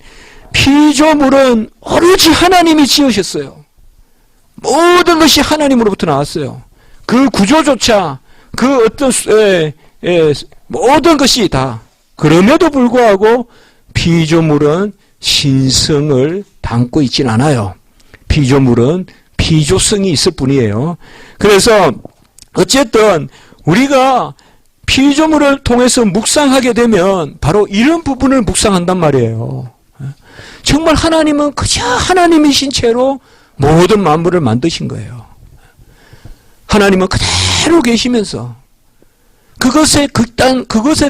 피조물은 오로지 하나님이 지으셨어요. 모든 것이 하나님으로부터 나왔어요. 그 구조조차 그 어떤 모든 것이 다. 그럼에도 불구하고 피조물은 신성을 담고 있진 않아요. 피조물은 피조성이 있을 뿐이에요. 그래서 어쨌든 우리가 피조물을 통해서 묵상하게 되면 바로 이런 부분을 묵상한단 말이에요. 정말 하나님은 그저 하나님이신 채로 모든 만물을 만드신 거예요. 하나님은 그대로 계시면서 그것에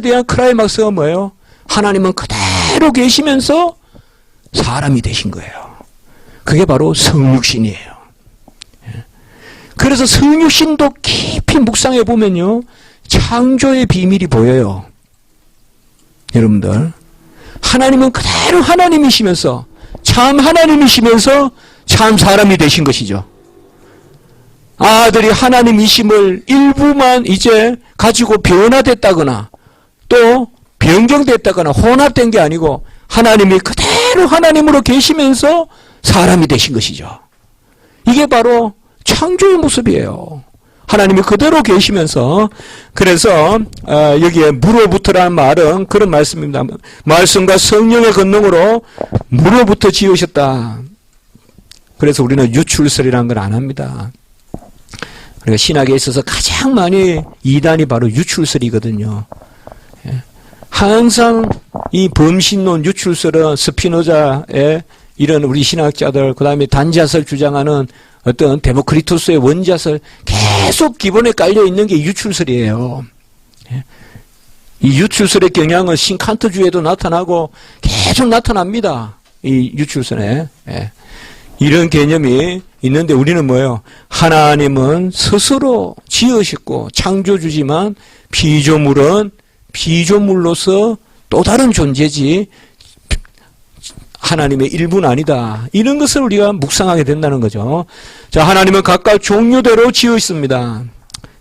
대한 클라이막스가 뭐예요? 하나님은 그대로 계시면서 사람이 되신 거예요. 그게 바로 성육신이에요. 그래서 성육신도 깊이 묵상해 보면요, 창조의 비밀이 보여요. 여러분들, 하나님은 그대로 하나님이시면서 참 하나님이시면서 참 사람이 되신 것이죠. 아들이 하나님이심을 일부만 이제 가지고 변화됐다거나 또 변경됐다거나 혼합된 게 아니고 하나님이 그대로 하나님으로 계시면서 사람이 되신 것이죠. 이게 바로 창조의 모습이에요. 하나님이 그대로 계시면서. 그래서 여기에 무로부터라는 말은 그런 말씀입니다. 말씀과 성령의 권능으로 무로부터 지으셨다. 그래서 우리는 유출설이라는 걸 안 합니다. 우리가 신학에 있어서 가장 많이 이단이 바로 유출설이거든요. 항상 이 범신론 유출설은 스피노자의 이런 우리 신학자들, 그 다음에 단자설 주장하는 어떤 데모크리토스의 원자설, 계속 기본에 깔려 있는 게 유출설이에요. 이 유출설의 경향은 신칸트주의에도 나타나고 계속 나타납니다. 이 유출설에. 이런 개념이 있는데 우리는 뭐예요? 하나님은 스스로 지으셨고 창조주지만 피조물은 피조물로서 또 다른 존재지 하나님의 일부는 아니다. 이런 것을 우리가 묵상하게 된다는 거죠. 자, 하나님은 각각 종류대로 지으셨습니다.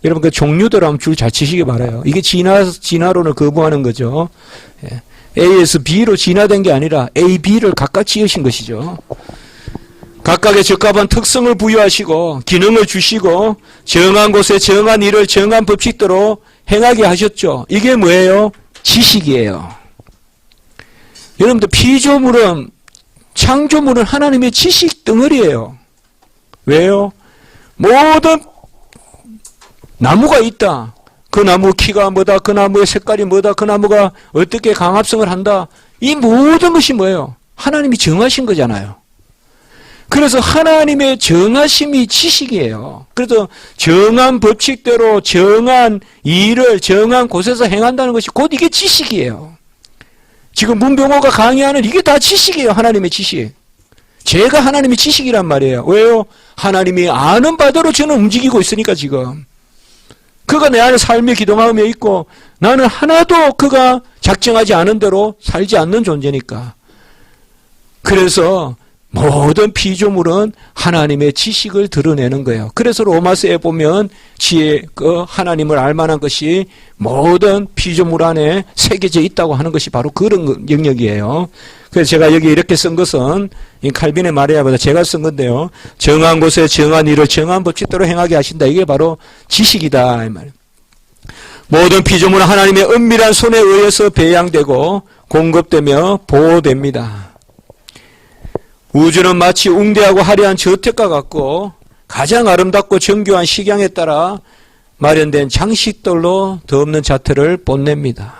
여러분 그 종류대로 하면 줄 잘 치시기 바라요. 이게 진화론을 거부하는 거죠. A에서 B로 진화된 게 아니라 A, B를 각각 지으신 것이죠. 각각의 적합한 특성을 부여하시고 기능을 주시고 정한 곳에 정한 일을 정한 법칙대로 행하게 하셨죠. 이게 뭐예요? 지식이에요. 여러분들 피조물은 창조물은 하나님의 지식 덩어리예요. 왜요? 모든 나무가 있다. 그 나무 키가 뭐다. 그 나무의 색깔이 뭐다. 그 나무가 어떻게 강합성을 한다. 이 모든 것이 뭐예요? 하나님이 정하신 거잖아요. 그래서 하나님의 정하심이 지식이에요. 그래서 정한 법칙대로 정한 일을 정한 곳에서 행한다는 것이 곧 이게 지식이에요. 지금 문병호가 강의하는 이게 다 지식이에요. 하나님의 지식. 제가 하나님의 지식이란 말이에요. 왜요? 하나님이 아는 바대로 저는 움직이고 있으니까 지금. 그가 내 안에 삶의 기동하며 있고 나는 하나도 그가 작정하지 않은 대로 살지 않는 존재니까. 그래서 모든 피조물은 하나님의 지식을 드러내는 거예요. 그래서 로마서에 보면 지혜, 그 하나님을 알만한 것이 모든 피조물 안에 새겨져 있다고 하는 것이 바로 그런 영역이에요. 그래서 제가 여기 이렇게 쓴 것은 이 칼빈의 말이야보다 제가 쓴 건데요. 정한 곳에 정한 일을 정한 법칙대로 행하게 하신다. 이게 바로 지식이다 이 말이에요. 모든 피조물은 하나님의 은밀한 손에 의해서 배양되고 공급되며 보호됩니다. 우주는 마치 웅대하고 화려한 저택과 같고 가장 아름답고 정교한 식양에 따라 마련된 장식들로 더없는 자태를 뽐냅니다.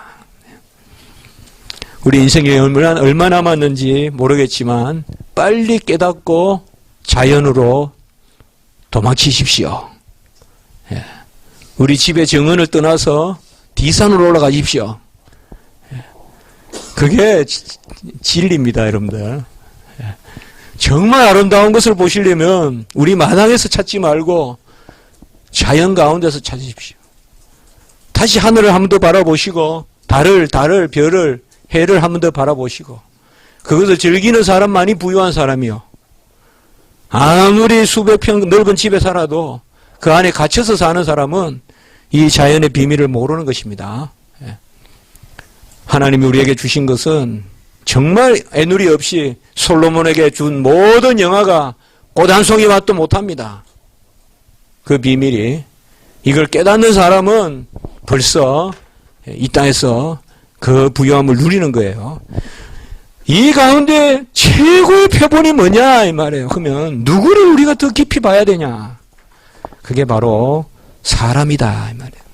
우리 인생이 얼마 남았는지 모르겠지만 빨리 깨닫고 자연으로 도망치십시오. 우리 집의 정원을 떠나서 디산으로 올라가십시오. 그게 진리입니다, 여러분들. 정말 아름다운 것을 보시려면 우리 마당에서 찾지 말고 자연 가운데서 찾으십시오. 다시 하늘을 한 번 더 바라보시고 달을, 별을, 해를 한 번 더 바라보시고 그것을 즐기는 사람만이 부유한 사람이요. 아무리 수백 평 넓은 집에 살아도 그 안에 갇혀서 사는 사람은 이 자연의 비밀을 모르는 것입니다. 하나님이 우리에게 주신 것은 정말 애누리 없이 솔로몬에게 준 모든 영화가 꽃 한 송이 맛도 못합니다. 그 비밀이. 이걸 깨닫는 사람은 벌써 이 땅에서 그 부유함을 누리는 거예요. 이 가운데 최고의 표본이 뭐냐 이 말이에요. 그러면 누구를 우리가 더 깊이 봐야 되냐. 그게 바로 사람이다 이 말이에요.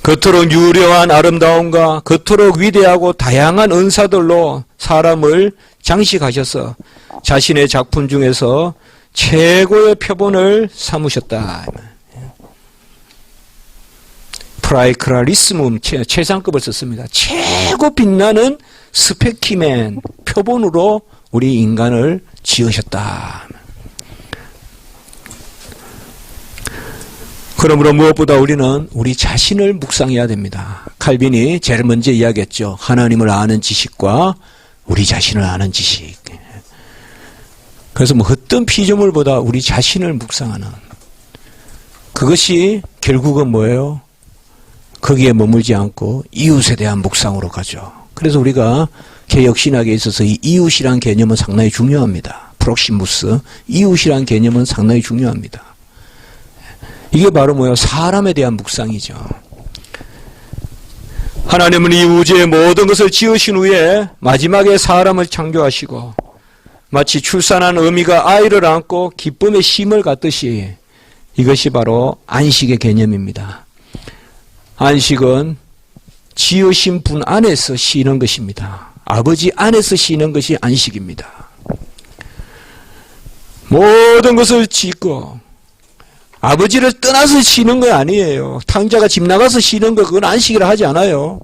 그토록 유려한 아름다움과 그토록 위대하고 다양한 은사들로 사람을 장식하셔서 자신의 작품 중에서 최고의 표본을 삼으셨다. 프라이크라리스문 최상급을 썼습니다. 최고 빛나는 스페키맨 표본으로 우리 인간을 지으셨다. 그러므로 무엇보다 우리는 우리 자신을 묵상해야 됩니다. 칼빈이 제일 먼저 이야기했죠. 하나님을 아는 지식과 우리 자신을 아는 지식. 그래서 뭐 어떤 피조물보다 우리 자신을 묵상하는 그것이 결국은 뭐예요? 거기에 머물지 않고 이웃에 대한 묵상으로 가죠. 그래서 우리가 개혁신학에 있어서 이 이웃이란 개념은 상당히 중요합니다. 프록시무스, 이웃이란 개념은 상당히 중요합니다. 이게 바로 뭐예요? 사람에 대한 묵상이죠. 하나님은 이 우주의 모든 것을 지으신 후에 마지막에 사람을 창조하시고 마치 출산한 어미가 아이를 안고 기쁨의 쉼을 갖듯이 이것이 바로 안식의 개념입니다. 안식은 지으신 분 안에서 쉬는 것입니다. 아버지 안에서 쉬는 것이 안식입니다. 모든 것을 짓고 아버지를 떠나서 쉬는 거 아니에요. 탕자가 집 나가서 쉬는 거 그건 안식이라 하지 않아요.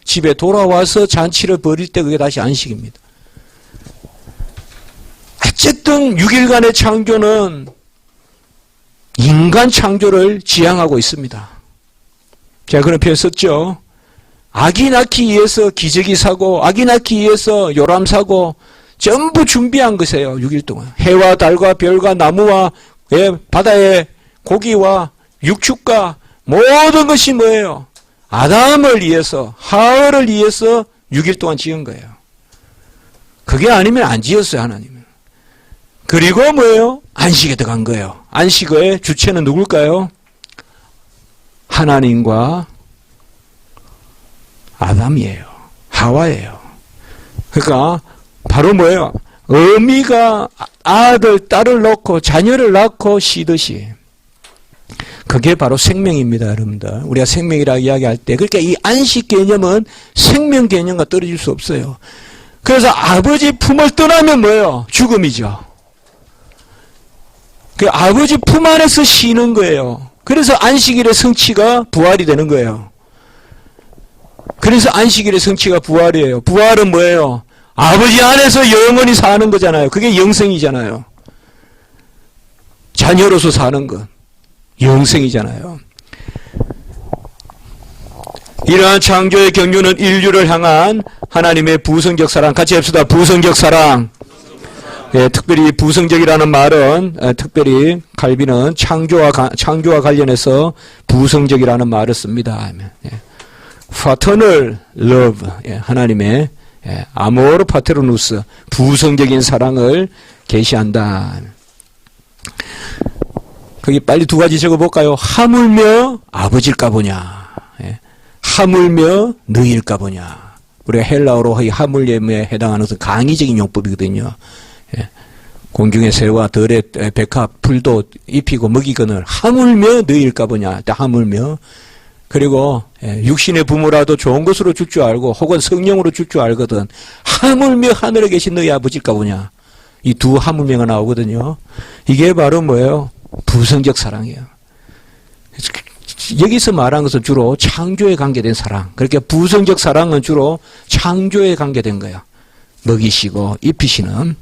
집에 돌아와서 잔치를 벌일 때 그게 다시 안식입니다. 어쨌든 6일간의 창조는 인간 창조를 지향하고 있습니다. 제가 그런 표현 썼죠. 아기 낳기 위해서 기저귀 사고 아기 낳기 위해서 요람 사고 전부 준비한 것이에요. 6일 동안. 해와 달과 별과 나무와 바다의 고기와 육축과 모든 것이 뭐예요? 아담을 위해서 하와를 위해서 6일 동안 지은 거예요. 그게 아니면 안 지었어요. 하나님은. 그리고 뭐예요? 안식에 들어간 거예요. 안식의 주체는 누굴까요? 하나님과 아담이에요. 하와예요. 그러니까 바로 뭐예요? 어미가 아들, 딸을 낳고 자녀를 낳고 쉬듯이 그게 바로 생명입니다. 여러분들. 우리가 생명이라고 이야기할 때 그러니까 이 안식 개념은 생명 개념과 떨어질 수 없어요. 그래서 아버지 품을 떠나면 뭐예요? 죽음이죠. 그 아버지 품 안에서 쉬는 거예요. 그래서 안식일의 성취가 부활이 되는 거예요. 그래서 안식일의 성취가 부활이에요. 부활은 뭐예요? 아버지 안에서 영원히 사는 거잖아요. 그게 영생이잖아요. 자녀로서 사는 것. 영생이잖아요. 이러한 창조의 경륜은 인류를 향한 하나님의 부성적 사랑. 같이 합시다. 부성적 사랑. 예, 특별히 부성적이라는 말은 특별히 칼빈은 창조와 관련해서 부성적이라는 말을 씁니다. 예. Paternal love, 예, 하나님의 아모르 파테르누스, 부성적인 사랑을 계시한다. 거기 빨리 두 가지 적어볼까요? 하물며 아버지일까 보냐, 예. 하물며 너희일까 보냐. 우리가 헬라어로 이 하물며에 해당하는 강의적인 용법이거든요. 예. 공중의 새와 들의 백합, 풀도 입히고 먹이거늘 하물며 너희일까 보냐. 하물며. 그리고 육신의 부모라도 좋은 것으로 줄 줄 알고 혹은 성령으로 줄 줄 알거든 하물며 하늘에 계신 너희 아버지일까 보냐. 이 두 하물며가 나오거든요. 이게 바로 뭐예요? 부성적 사랑이에요. 여기서 말한 것은 주로 창조에 관계된 사랑. 그렇게 부성적 사랑은 주로 창조에 관계된 거예요. 먹이시고 입히시는.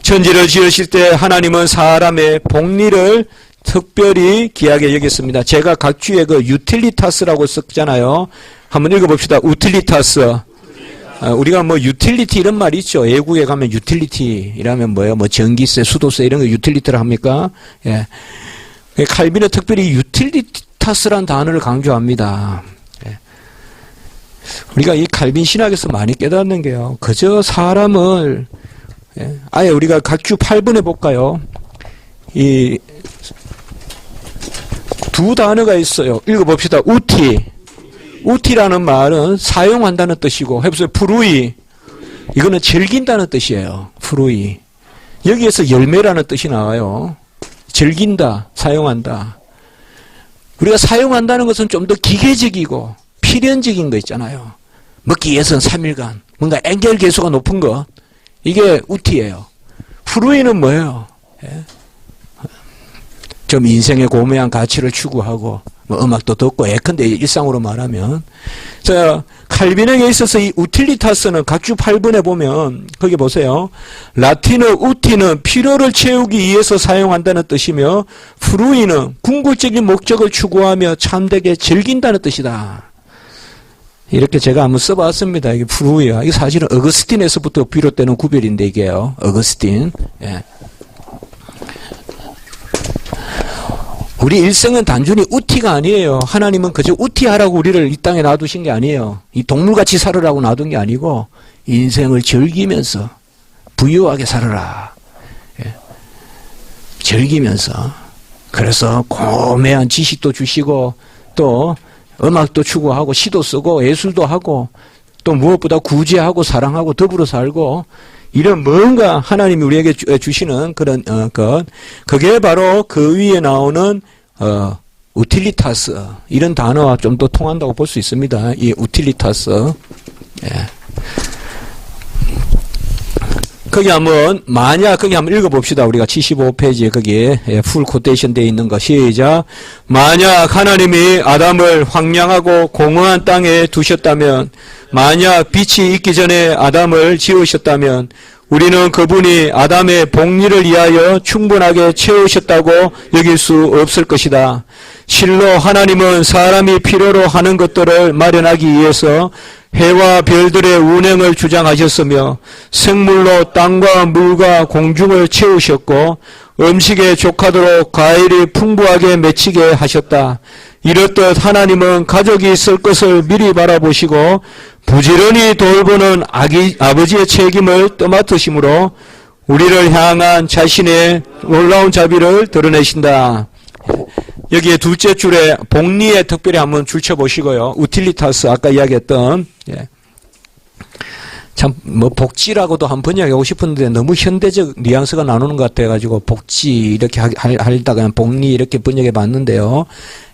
천지를 지으실 때 하나님은 사람의 복리를 특별히 귀하게 여겼습니다. 제가 각주에 그 유틸리타스라고 썼잖아요. 한번 읽어봅시다. 우틸리타스. 우리가 뭐 유틸리티 이런 말이 있죠. 외국에 가면 유틸리티 이라면 뭐예요? 뭐 전기세, 수도세 이런 거 유틸리티를 합니까? 예. 칼빈은 특별히 유틸리타스란 단어를 강조합니다. 예. 우리가 이 칼빈 신학에서 많이 깨닫는 게요. 그저 사람을 아예 우리가 각주 8번에 볼까요? 이 두 단어가 있어요. 읽어봅시다. 우티. 우티라는 말은 사용한다는 뜻이고, 해보세요. 프루이. 이거는 즐긴다는 뜻이에요. 프루이. 여기에서 열매라는 뜻이 나와요. 즐긴다, 사용한다. 우리가 사용한다는 것은 좀 더 기계적이고 필연적인 거 있잖아요. 먹기 위해서는 3일간. 뭔가 엔겔계수가 높은 것. 이게 우티예요. 프루이는 뭐예요? 예? 좀 인생의 고매한 가치를 추구하고 뭐 음악도 듣고 예컨대 일상으로 말하면 자 칼빈에게 있어서 이 우틸리타스는 각주 8번에 보면 거기 보세요. 라틴어 우티는 필요를 채우기 위해서 사용한다는 뜻이며 프루이는 궁극적인 목적을 추구하며 참되게 즐긴다는 뜻이다. 이렇게 제가 한번 써봤습니다. 이게 프루이야. 이게 사실은 어거스틴에서부터 비롯되는 구별인데 이게요. 어거스틴. 예. 우리 일생은 단순히 우티가 아니에요. 하나님은 그저 우티하라고 우리를 이 땅에 놔두신 게 아니에요. 이 동물같이 살으라고 놔둔 게 아니고 인생을 즐기면서 부유하게 살아라. 예. 즐기면서. 그래서 고매한 지식도 주시고 또 음악도 추구하고 시도 쓰고 예술도 하고 또 무엇보다 구제하고 사랑하고 더불어 살고 이런 뭔가 하나님이 우리에게 주시는 그런 것, 그게 바로 그 위에 나오는 우틸리타스 이런 단어와 좀 더 통한다고 볼 수 있습니다. 이 우틸리타스. 예. 거기 한번 거기 한번 읽어봅시다. 우리가 75페이지에 거기에 풀 코테이션 되어 있는 거 시작. 만약 하나님이 아담을 황량하고 공허한 땅에 두셨다면, 만약 빛이 있기 전에 아담을 지으셨다면 우리는 그분이 아담의 복리를 위하여 충분하게 채우셨다고 여길 수 없을 것이다. 실로 하나님은 사람이 필요로 하는 것들을 마련하기 위해서 해와 별들의 운행을 주장하셨으며 생물로 땅과 물과 공중을 채우셨고 음식에 족하도록 과일이 풍부하게 맺히게 하셨다. 이렇듯 하나님은 가족이 있을 것을 미리 바라보시고 부지런히 돌보는 아버지의 책임을 떠맡으심으로 우리를 향한 자신의 놀라운 자비를 드러내신다. 여기에 둘째 줄에 복리에 특별히 한번 줄쳐보시고요. 우틸리타스 아까 이야기했던 참 뭐 복지라고도 한번 번역하고 싶은데 너무 현대적 뉘앙스가 나누는 것 같아가지고 복지 이렇게 하다가 그냥 복리 이렇게 번역해 봤는데요.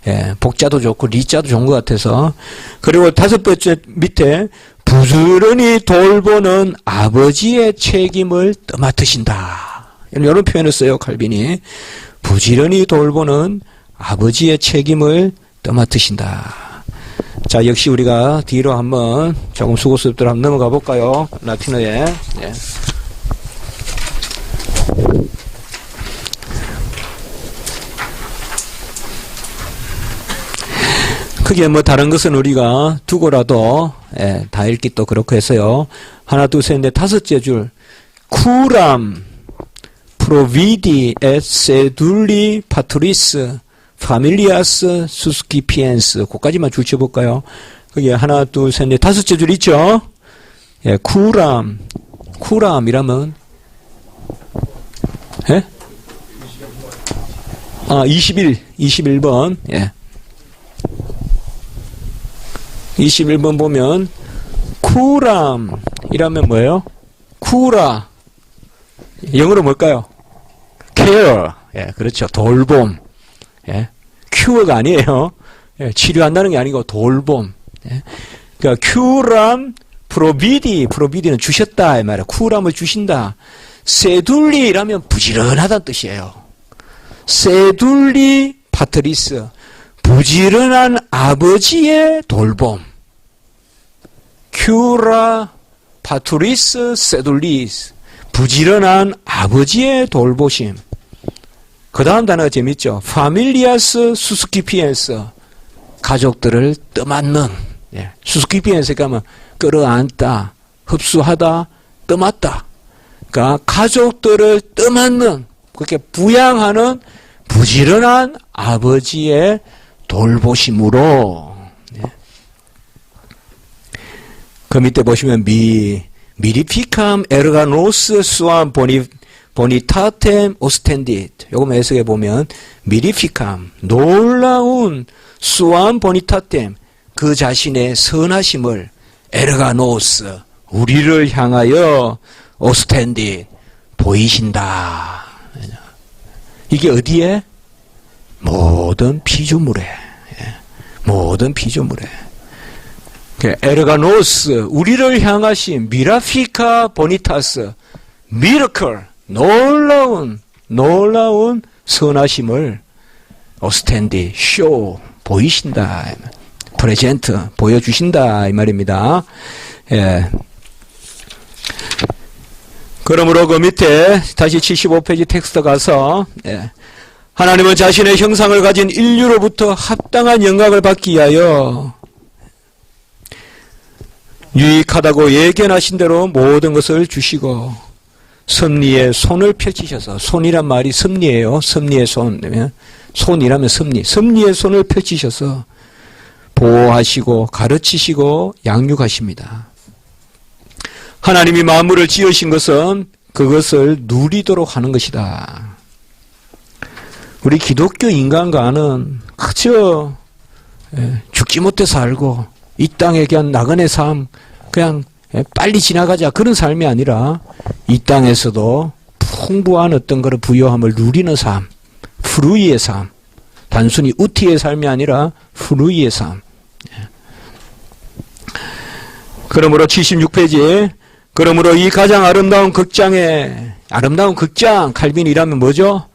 예, 복자도 좋고 리자도 좋은 것 같아서. 그리고 다섯 번째 밑에 부지런히 돌보는 아버지의 책임을 떠맡으신다. 이런 표현을 써요. 칼빈이. 부지런히 돌보는 아버지의 책임을 떠맡으신다. 자, 역시 우리가 뒤로 한번 조금 수고스럽도록 한번 넘어가 볼까요? 라틴어에. 예. 크게 뭐 다른 것은 우리가 두고라도 다 읽기 또 그렇고 해서요. 하나, 둘, 셋, 넷, 다섯째 줄. 쿠람 프로비디 et seduli patris familias suscipiens. 그까지만 줄쳐볼까요? 거기에 하나, 둘, 셋, 넷, 다섯째 줄 있죠? 예, 쿠람이라면, 예? 21번, 예. 21번 보면, 쿠람이라면 뭐예요? 쿠라. 영어로 뭘까요? care. 예, 그렇죠. 돌봄. 예. 큐어가 아니에요. 예, 치료한다는 게 아니고 돌봄. 예. 그러니까 큐람 프로비디는 주셨다 이 말이에요. 쿠람을 주신다. 세둘리라면 부지런하다는 뜻이에요. 세둘리 파트리스 부지런한 아버지의 돌봄. 큐라 파트리스 세둘리스 부지런한 아버지의 돌보심. 그 다음 단어가 재밌죠. 파밀리아스 수스키피엔스 가족들을 떠맡는. 예. 수스키피엔스 가면 끌어안다, 흡수하다, 떠맡다. 그러니까 가족들을 떠맡는, 그렇게 부양하는 부지런한 아버지의 돌보심으로. 예. 그 밑에 보시면 미리피캄 에르가노스 수암 보니타템 오스텐디트. 요거 해석해 보면 미리피캄 놀라운 수암 보니타템 그 자신의 선하심을 에르가노스 우리를 향하여 오스텐디트 보이신다. 이게 어디에? 모든 피조물에. 모든 피조물에. 에르가노스 우리를 향하신 미라피카 보니타스 미러클 놀라운 선하심을 오스텐디 쇼 보이신다. 프레젠트 보여주신다 이 말입니다. 예. 그러므로 그 밑에 다시 75페이지 텍스트 가서 하나님은 자신의 형상을 가진 인류로부터 합당한 영광을 받기 위하여 유익하다고 예견하신 대로 모든 것을 주시고 섭리의 손을 펼치셔서 손이란 말이 섭리예요. 섭리의 손. 손이라면 섭리. 섭리의 손을 펼치셔서 보호하시고 가르치시고 양육하십니다. 하나님이 만물을 지으신 것은 그것을 누리도록 하는 것이다. 우리 기독교 인간과는 그저 죽지 못해 살고 이 땅에 그냥 나그네 삶 그냥 빨리 지나가자 그런 삶이 아니라 이 땅에서도 풍부한 어떤 그런 부요함을 누리는 삶, 프루이의 삶, 단순히 우티의 삶이 아니라 후루이의 삶. 그러므로 76페이지에 그러므로 이 가장 아름다운 극장, 칼빈이라면 뭐죠?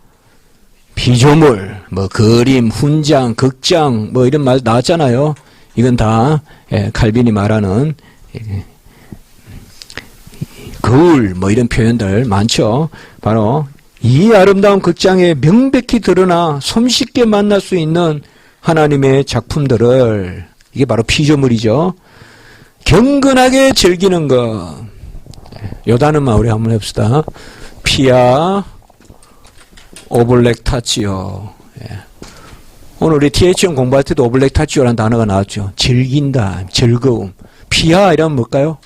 피조물, 뭐 그림, 훈장, 극장, 뭐 이런 말 나왔잖아요. 이건 다 칼빈이 말하는 거울, 뭐 이런 표현들 많죠. 바로 이 아름다운 극장에 명백히 드러나 손쉽게 만날 수 있는 하나님의 작품들을, 이게 바로 피조물이죠. 경건하게 즐기는 것. 요 단어만 우리 한번 해봅시다. 피아 오블렉타치오. 오늘 우리 THM 공부할 때도 오블렉타치오라는 단어가 나왔죠. 즐긴다, 즐거움. 피아 이러면 뭘까요?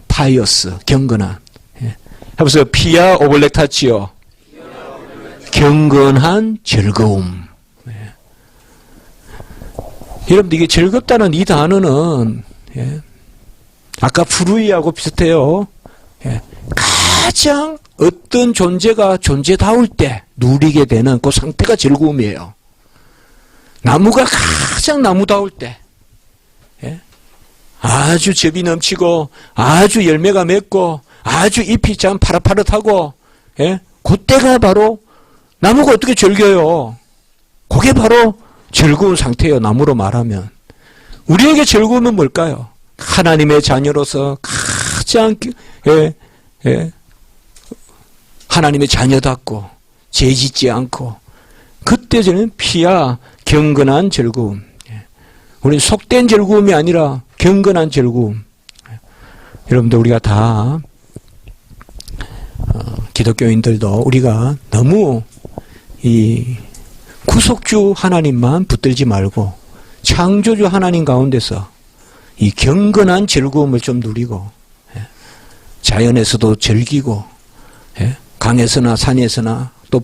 파이어스, 경건한. 해보세요. 피아 오블렉타치오. 경건한 즐거움. 여러분들 이게 즐겁다는 이 단어는 아까 푸르이하고 비슷해요. 가장 어떤 존재가 존재다울 때 누리게 되는 그 상태가 즐거움이에요. 나무가 가장 나무다울 때 아주 접이 넘치고 아주 열매가 맺고 아주 잎이 참 파릇파릇하고 그때가 바로 나무가 어떻게 즐겨요? 그게 바로 즐거운 상태예요. 나무로 말하면. 우리에게 즐거움은 뭘까요? 하나님의 자녀로서 가장 하나님의 자녀답고 죄짓지 않고 그때 저는 피야 경건한 즐거움. 우리는 속된 즐거움이 아니라 경건한 즐거움. 여러분들 우리가 다 기독교인들도 우리가 너무 이 구속주 하나님만 붙들지 말고 창조주 하나님 가운데서 이 경건한 즐거움을 좀 누리고 자연에서도 즐기고 강에서나 산에서나 또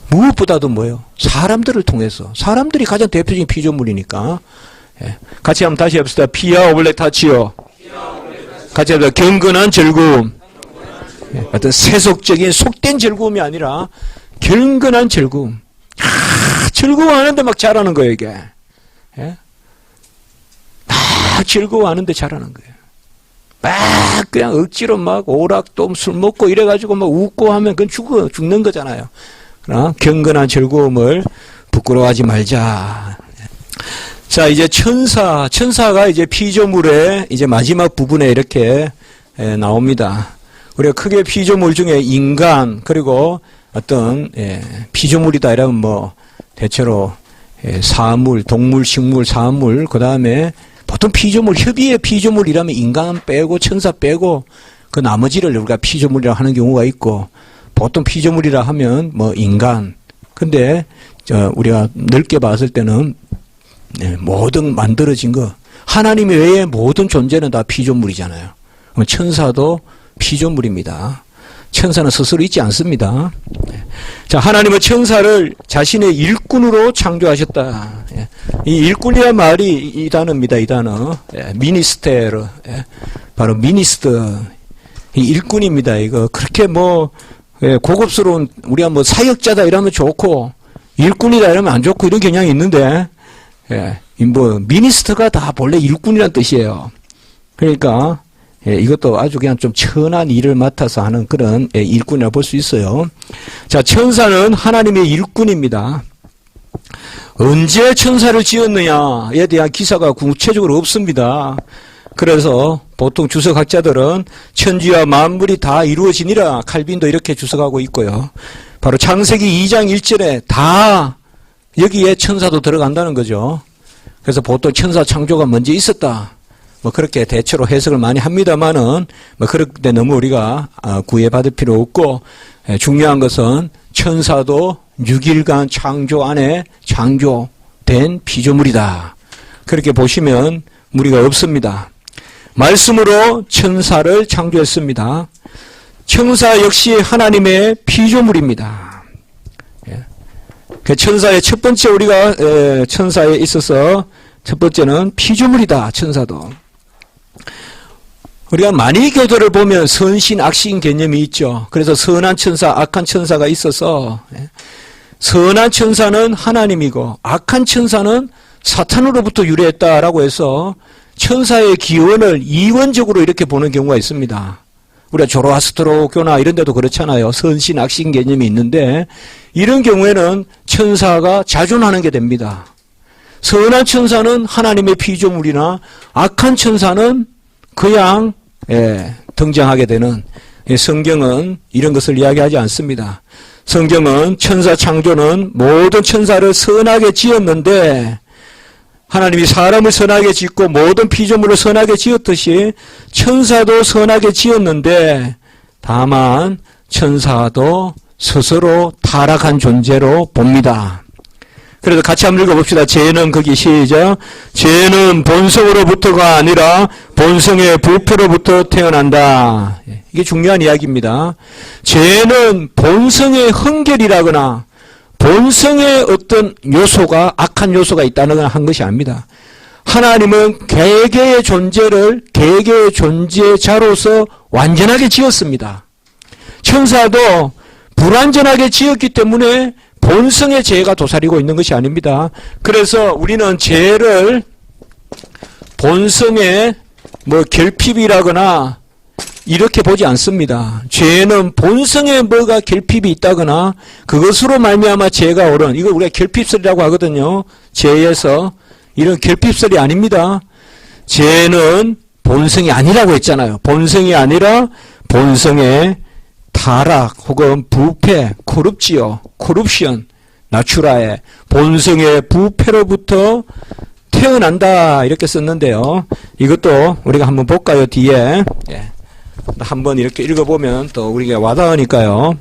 무엇보다도 뭐예요? 사람들을 통해서. 사람들이 가장 대표적인 피조물이니까. 같이 한번 다시 해봅시다. 피아 오블렉타치오. 같이 해봅시다. 경건한 즐거움. 어떤 세속적인 속된 즐거움이 아니라 경건한 즐거움. 즐거워하는데 막 잘하는 거예요, 이게. 막 즐거워하는데 잘하는 거예요. 막 그냥 억지로 막 오락도 술 먹고 이래가지고 막 웃고 하면 그건 죽는 거잖아요. 그러나 경건한 즐거움을 부끄러워하지 말자. 자, 이제 천사가 이제 피조물의 이제 마지막 부분에 이렇게 나옵니다. 우리가 크게 피조물 중에 인간, 그리고 어떤 피조물이다 이러면 뭐 대체로 사물, 동물, 식물, 사물, 그 다음에 보통 피조물, 협의의 피조물이라면 인간 빼고 천사 빼고 그 나머지를 우리가 피조물이라 하는 경우가 있고, 보통 피조물이라 하면 뭐 인간. 근데 우리가 넓게 봤을 때는 모든 만들어진 거, 하나님 외에 모든 존재는 다 피조물이잖아요. 그럼 천사도 피조물입니다. 천사는 스스로 있지 않습니다. 자, 하나님은 천사를 자신의 일꾼으로 창조하셨다. 이 일꾼이란 말이 이 단어입니다. 이 단어. 미니스테르. 바로 미니스터. 이 일꾼입니다. 이거 그렇게 뭐 고급스러운, 우리가 뭐 사역자다 이러면 좋고 일꾼이다 이러면 안 좋고 이런 경향이 있는데, 뭐 미니스터가 다 본래 일꾼이란 뜻이에요. 그러니까 이것도 아주 그냥 좀 천한 일을 맡아서 하는 그런 일꾼이라고 볼 수 있어요. 자, 천사는 하나님의 일꾼입니다. 언제 천사를 지었느냐에 대한 기사가 구체적으로 없습니다. 그래서 보통 주석학자들은 천지와 만물이 다 이루어지니라, 칼빈도 이렇게 주석하고 있고요. 바로 창세기 2장 1절에 다 여기에 천사도 들어간다는 거죠. 그래서 보통 천사 창조가 먼저 있었다, 뭐 그렇게 대체로 해석을 많이 합니다만은 뭐 그럴 때 너무 우리가 구애받을 필요 없고, 중요한 것은 천사도 6일간 창조 안에 창조된 피조물이다. 그렇게 보시면 무리가 없습니다. 말씀으로 천사를 창조했습니다. 천사 역시 하나님의 피조물입니다. 그 천사의 첫 번째, 우리가 천사에 있어서 첫 번째는 피조물이다. 천사도. 우리가 만이교도를 보면 선신, 악신 개념이 있죠. 그래서 선한 천사, 악한 천사가 있어서 선한 천사는 하나님이고 악한 천사는 사탄으로부터 유래했다라고 해서 천사의 기원을 이원적으로 이렇게 보는 경우가 있습니다. 우리가 조로아스트로교나 이런 데도 그렇잖아요. 선신, 악신 개념이 있는데 이런 경우에는 천사가 자존하는 게 됩니다. 선한 천사는 하나님의 피조물이나 악한 천사는 그냥 등장하게 되는, 성경은 이런 것을 이야기하지 않습니다. 성경은 천사 창조는 모든 천사를 선하게 지었는데 하나님이 사람을 선하게 짓고 모든 피조물을 선하게 지었듯이 천사도 선하게 지었는데 다만 천사도 스스로 타락한 존재로 봅니다. 그래서 같이 한번 읽어봅시다. 죄는 거기 시작. 죄는 본성으로부터가 아니라 본성의 부패로부터 태어난다. 이게 중요한 이야기입니다. 죄는 본성의 흥결이라거나 본성의 어떤 요소가, 악한 요소가 있다는 한 것이 아닙니다. 하나님은 개개의 존재를 개개의 존재자로서 완전하게 지었습니다. 천사도 불완전하게 지었기 때문에 본성의 죄가 도사리고 있는 것이 아닙니다. 그래서 우리는 죄를 본성의 결핍이라거나 이렇게 보지 않습니다. 죄는 본성에 뭐가 결핍이 있다거나 그것으로 말미암아 죄가 오른, 이거 우리가 결핍설이라고 하거든요. 죄에서 이런 결핍설이 아닙니다. 죄는 본성이 아니라고 했잖아요. 본성이 아니라 본성의 타락 혹은 부패, 코룹션, 나추라의 본성의 부패로부터 태어난다 이렇게 썼는데요. 이것도 우리가 한번 볼까요? 뒤에 한번 이렇게 읽어보면 또 우리가 와닿으니까요.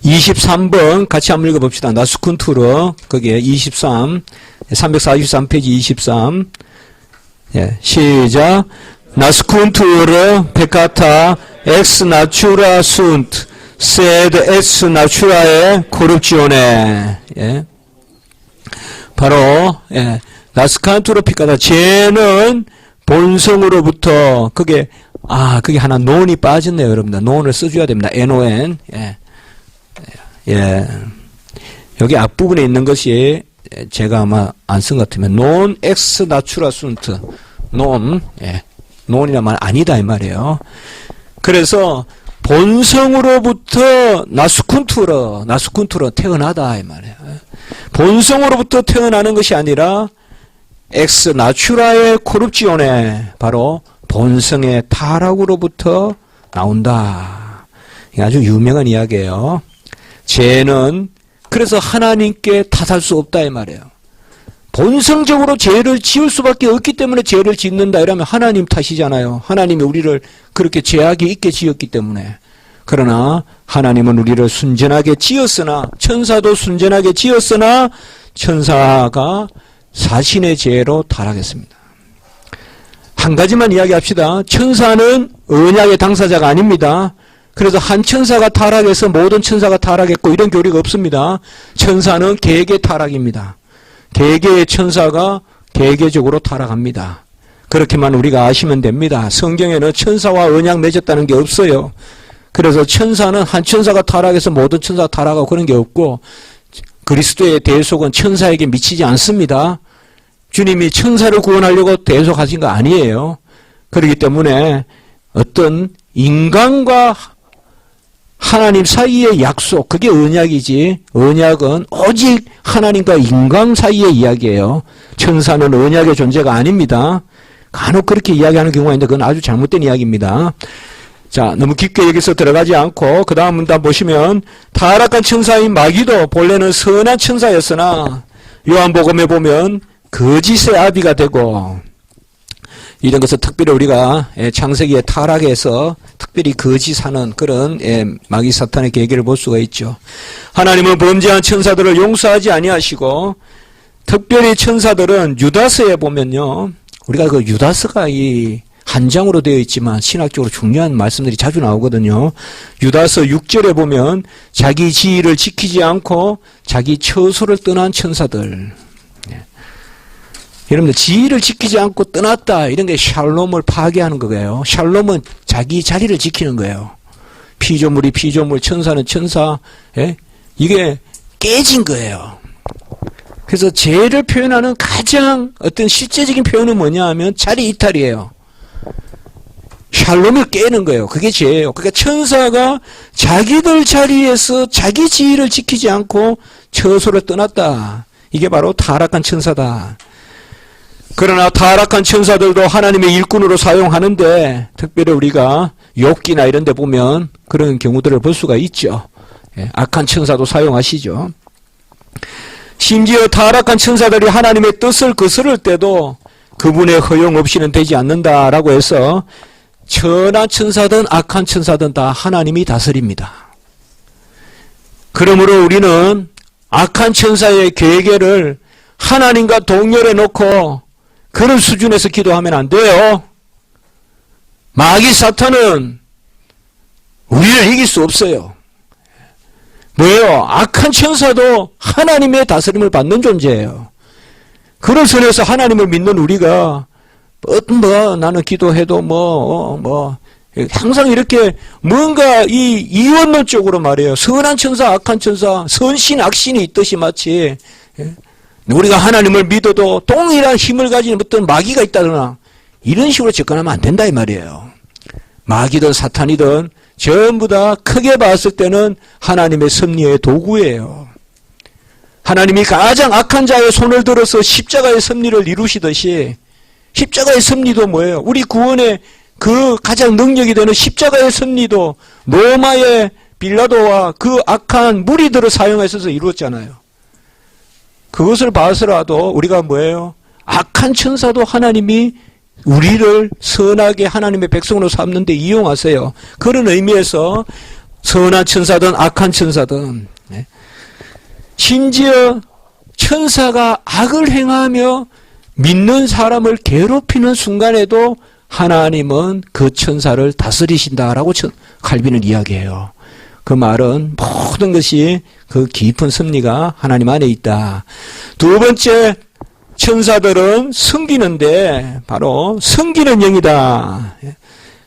23번 같이 한번 읽어봅시다. 나스쿤투르 거기에 343페이지 23 시작. 나스쿤투르 페카타 엑스 나추라 순트 세드 엑스 나추라의 코룹지오네. 바로 나스칸투르 페카타, 죄는 본성으로부터, 그게 하나 논이 빠졌네요, 여러분들. 논을 써줘야 됩니다. NON. 여기 앞부분에 있는 것이 제가 아마 안 쓴 것 같으면 논 엑스 나추라 순트. 논이란 말 아니다 이 말이에요. 그래서 본성으로부터 나스쿤투르 태어나다 이 말이에요. 본성으로부터 태어나는 것이 아니라 엑스 나추라의 코룹지오네, 바로 본성의 타락으로부터 나온다. 이게 아주 유명한 이야기예요. 죄는 그래서 하나님께 탓할 수 없다 이 말이에요. 본성적으로 죄를 지을 수밖에 없기 때문에 죄를 짓는다 이러면 하나님 탓이잖아요. 하나님이 우리를 그렇게 죄악이 있게 지었기 때문에. 그러나 하나님은 우리를 순전하게 지었으나, 천사도 순전하게 지었으나 천사가 자신의 죄로 타락했습니다. 한 가지만 이야기합시다. 천사는 언약의 당사자가 아닙니다. 그래서 한 천사가 타락해서 모든 천사가 타락했고 이런 교리가 없습니다. 천사는 개개 타락입니다. 개개의 천사가 개개적으로 타락합니다. 그렇게만 우리가 아시면 됩니다. 성경에는 천사와 언약 맺었다는 게 없어요. 그래서 천사는 한 천사가 타락해서 모든 천사가 타락하고 그런 게 없고, 그리스도의 대속은 천사에게 미치지 않습니다. 주님이 천사를 구원하려고 대속하신 거 아니에요. 그렇기 때문에 어떤 인간과 하나님 사이의 약속, 그게 언약이지, 언약은 오직 하나님과 인간 사이의 이야기예요. 천사는 언약의 존재가 아닙니다. 간혹 그렇게 이야기하는 경우가 있는데 그건 아주 잘못된 이야기입니다. 자, 너무 깊게 여기서 들어가지 않고 그 다음 문단 보시면, 타락한 천사인 마귀도 본래는 선한 천사였으나 요한복음에 보면 거짓의 아비가 되고, 이런 것을 특별히 우리가 창세기의 타락에서 특별히 거짓하는 그런 마귀 사탄의 계기를 볼 수가 있죠. 하나님은 범죄한 천사들을 용서하지 아니하시고, 특별히 천사들은 유다서에 보면요, 우리가 그 유다서가 이 한 장으로 되어 있지만 신학적으로 중요한 말씀들이 자주 나오거든요. 유다서 6절에 보면 자기 지위를 지키지 않고 자기 처소를 떠난 천사들. 여러분들, 지위를 지키지 않고 떠났다, 이런 게 샬롬을 파괴하는 거예요. 샬롬은 자기 자리를 지키는 거예요. 피조물이 피조물, 천사는 천사, 이게 깨진 거예요. 그래서 죄를 표현하는 가장 어떤 실제적인 표현은 뭐냐 하면 자리 이탈이에요. 샬롬을 깨는 거예요. 그게 죄예요. 그러니까 천사가 자기들 자리에서 자기 지위를 지키지 않고 처소를 떠났다. 이게 바로 타락한 천사다. 그러나 타락한 천사들도 하나님의 일꾼으로 사용하는데 특별히 우리가 욥기나 이런 데 보면 그런 경우들을 볼 수가 있죠. 악한 천사도 사용하시죠. 심지어 타락한 천사들이 하나님의 뜻을 거스를 때도 그분의 허용 없이는 되지 않는다라고 해서 선한 천사든 악한 천사든 다 하나님이 다스립니다. 그러므로 우리는 악한 천사의 계계를 하나님과 동렬해 놓고 그런 수준에서 기도하면 안 돼요. 마귀 사탄은 우리를 이길 수 없어요. 뭐예요? 악한 천사도 하나님의 다스림을 받는 존재예요. 그런 선에서 하나님을 믿는 우리가 나는 기도해도 항상 이렇게 뭔가 이 이원론적으로 말이에요. 선한 천사, 악한 천사, 선신, 악신이 있듯이 마치 우리가 하나님을 믿어도 동일한 힘을 가진 어떤 마귀가 있다거나 이런 식으로 접근하면 안 된다 이 말이에요. 마귀든 사탄이든 전부 다 크게 봤을 때는 하나님의 섭리의 도구예요. 하나님이 가장 악한 자의 손을 들어서 십자가의 섭리를 이루시듯이 십자가의 섭리도 뭐예요? 우리 구원의 그 가장 능력이 되는 십자가의 섭리도 로마의 빌라도와 그 악한 무리들을 사용해서 이루었잖아요. 그것을 봐서라도 우리가 뭐예요? 악한 천사도 하나님이 우리를 선하게 하나님의 백성으로 삼는 데 이용하세요. 그런 의미에서 선한 천사든 악한 천사든 심지어 천사가 악을 행하며 믿는 사람을 괴롭히는 순간에도 하나님은 그 천사를 다스리신다라고 칼빈은 이야기해요. 그 말은 모든 것이 그 깊은 섭리가 하나님 안에 있다. 두 번째, 천사들은 섬기는데 바로 섬기는 영이다.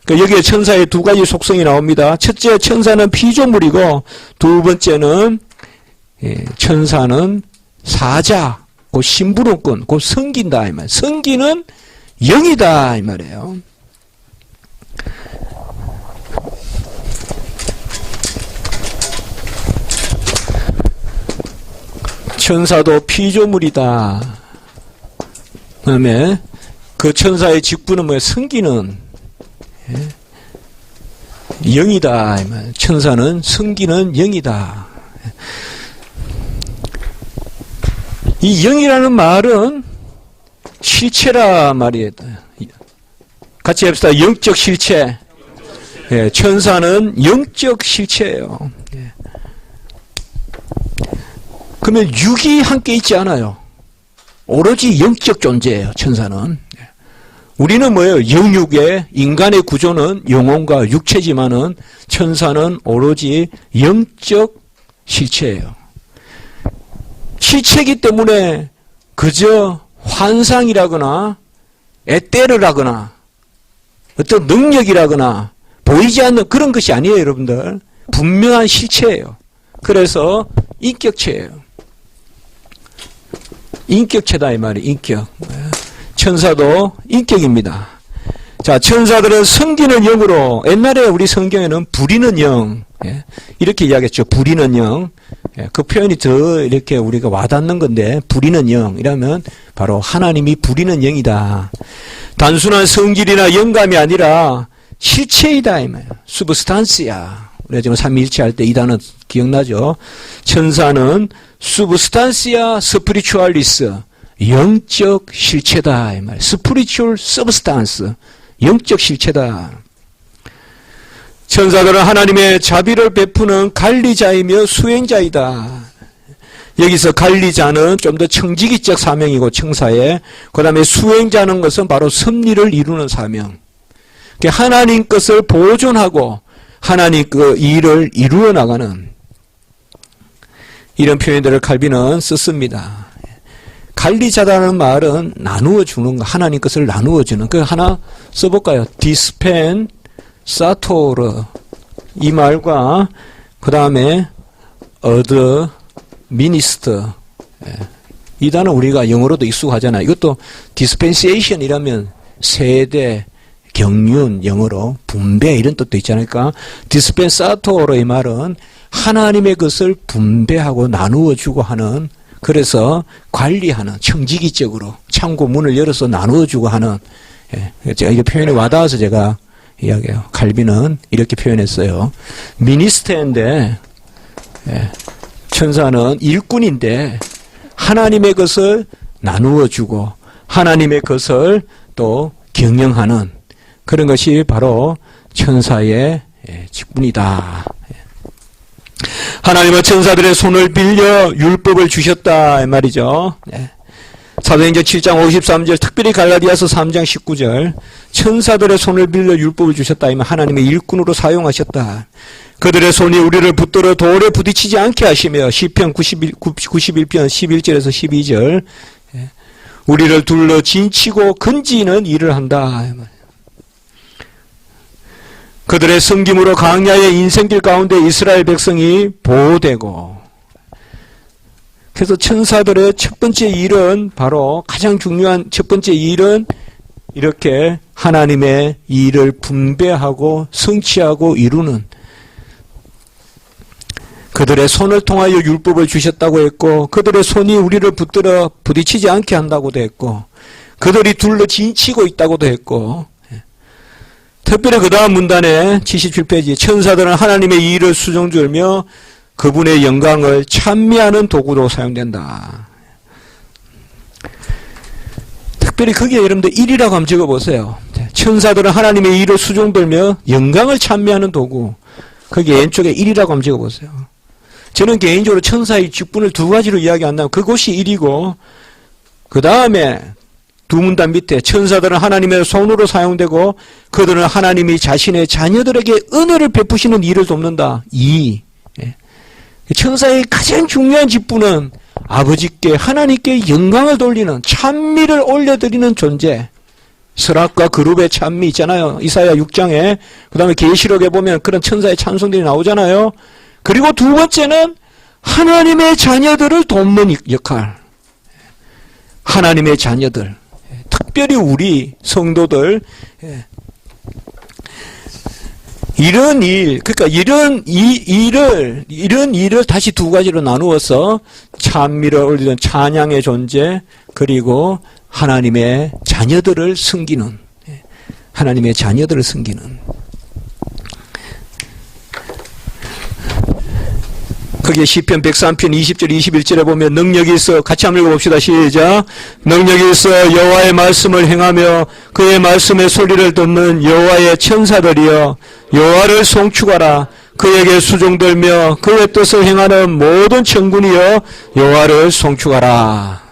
여기에 천사의 두 가지 속성이 나옵니다. 첫째, 천사는 피조물이고 두 번째는 천사는 사자, 그 심부름꾼, 그 섬긴다 이 말. 섬기는 영이다 이 말이에요. 천사도 피조물이다. 그 다음에 그 천사의 직분은 뭐예요? 섬기는 영이다. 천사는 섬기는 영이다. 이 영이라는 말은 실체라 말이에요. 같이 해봅시다. 영적 실체. 천사는 영적 실체예요. 그러면 육이 함께 있지 않아요. 오로지 영적 존재예요. 천사는. 우리는 뭐예요? 영육의 인간의 구조는 영혼과 육체지만은 천사는 오로지 영적 실체예요. 실체이기 때문에 그저 환상이라거나 에테르라거나 어떤 능력이라거나 보이지 않는 그런 것이 아니에요. 여러분들. 분명한 실체예요. 그래서 인격체예요. 인격체다 이 말이에요. 인격. 천사도 인격입니다. 자, 천사들은 섬기는 영으로 옛날에 우리 성경에는 부리는 영 이렇게 이야기했죠. 부리는 영. 그 표현이 더 이렇게 우리가 와닿는 건데 부리는 영이라면 바로 하나님이 부리는 영이다. 단순한 성질이나 영감이 아니라 실체이다 이 말이에요. 수브스탄시야. 우리가 지금 삼위일체 할 때 이 단어 기억나죠? 천사는 수브스탄시아 스피리추얼리스 영적 실체다 이 말. 스피리추얼 서브스탄스 영적 실체다. 천사들은 하나님의 자비를 베푸는 관리자이며 수행자이다. 여기서 관리자는 좀 더 청지기적 사명이고 청사에, 그 다음에 수행자는 것은 바로 섭리를 이루는 사명. 하나님 것을 보존하고 하나님 그 일을 이루어 나가는 이런 표현들을 칼빈은 썼습니다. 관리자라는 말은 나누어 주는 거, 하나님 것을 나누어 주는 그 하나 써볼까요? 디스펜사토르 이 말과 그 다음에 administer. 이 단어 우리가 영어로도 익숙하잖아요. 이것도 dispensation이라면 세대, 경륜, 영어로 분배 이런 뜻도 있지 않을까? dispensator의 말은 하나님의 것을 분배하고 나누어 주고 하는, 그래서 관리하는, 청지기적으로 창고 문을 열어서 나누어 주고 하는, 제가 이게 표현이 와닿아서 제가 이야기해요. 칼빈은 이렇게 표현했어요. 미니스터인데, 천사는 일꾼인데 하나님의 것을 나누어 주고 하나님의 것을 또 경영하는 그런 것이 바로 천사의 직분이다. 하나님은 천사들의 손을 빌려 율법을 주셨다 이 말이죠. 사도행전 7장 53절, 특별히 갈라디아서 3장 19절, 천사들의 손을 빌려 율법을 주셨다 하면 하나님의 일꾼으로 사용하셨다. 그들의 손이 우리를 붙들어 돌에 부딪히지 않게 하시며 시편 91편 11절에서 12절, 우리를 둘러 진치고 건지는 일을 한다. 그들의 섬김으로 광야의 인생길 가운데 이스라엘 백성이 보호되고, 그래서 천사들의 첫 번째 일은, 바로 가장 중요한 첫 번째 일은 이렇게 하나님의 일을 분배하고 성취하고 이루는, 그들의 손을 통하여 율법을 주셨다고 했고, 그들의 손이 우리를 붙들어 부딪히지 않게 한다고도 했고, 그들이 둘러 진치고 있다고도 했고, 특별히 그 다음 문단에 77페이지, 천사들은 하나님의 일을 수종들며 그분의 영광을 찬미하는 도구로 사용된다. 특별히 거기에 여러분들 일이라고 한번 적어보세요. 천사들은 하나님의 일을 수종들며 영광을 찬미하는 도구. 거기 왼쪽에 일이라고 한번 적어보세요. 저는 개인적으로 천사의 직분을 두 가지로 이야기한다면 그것이 일이고, 그 다음에 두 문단 밑에 천사들은 하나님의 손으로 사용되고 그들은 하나님이 자신의 자녀들에게 은혜를 베푸시는 일을 돕는다. 천사의 가장 중요한 직분은 아버지께, 하나님께 영광을 돌리는, 찬미를 올려드리는 존재. 설악과 그룹의 찬미 있잖아요. 이사야 6장에, 그 다음에 계시록에 보면 그런 천사의 찬송들이 나오잖아요. 그리고 두 번째는 하나님의 자녀들을 돕는 역할. 하나님의 자녀들, 특별히 우리 성도들, 이런 일, 그러니까 이런 일을 다시 두 가지로 나누어서 찬미를 올리는 찬양의 존재, 그리고 하나님의 자녀들을 섬기는, 하나님의 자녀들을 섬기는. 거기에 시편 103편 20절 21절에 보면 능력이 있어, 같이 한번 읽어봅시다. 시작. 능력이 있어 여호와의 말씀을 행하며 그의 말씀의 소리를 듣는 여호와의 천사들이여 여호와를 송축하라. 그에게 수종들며 그의 뜻을 행하는 모든 천군이여 여호와를 송축하라.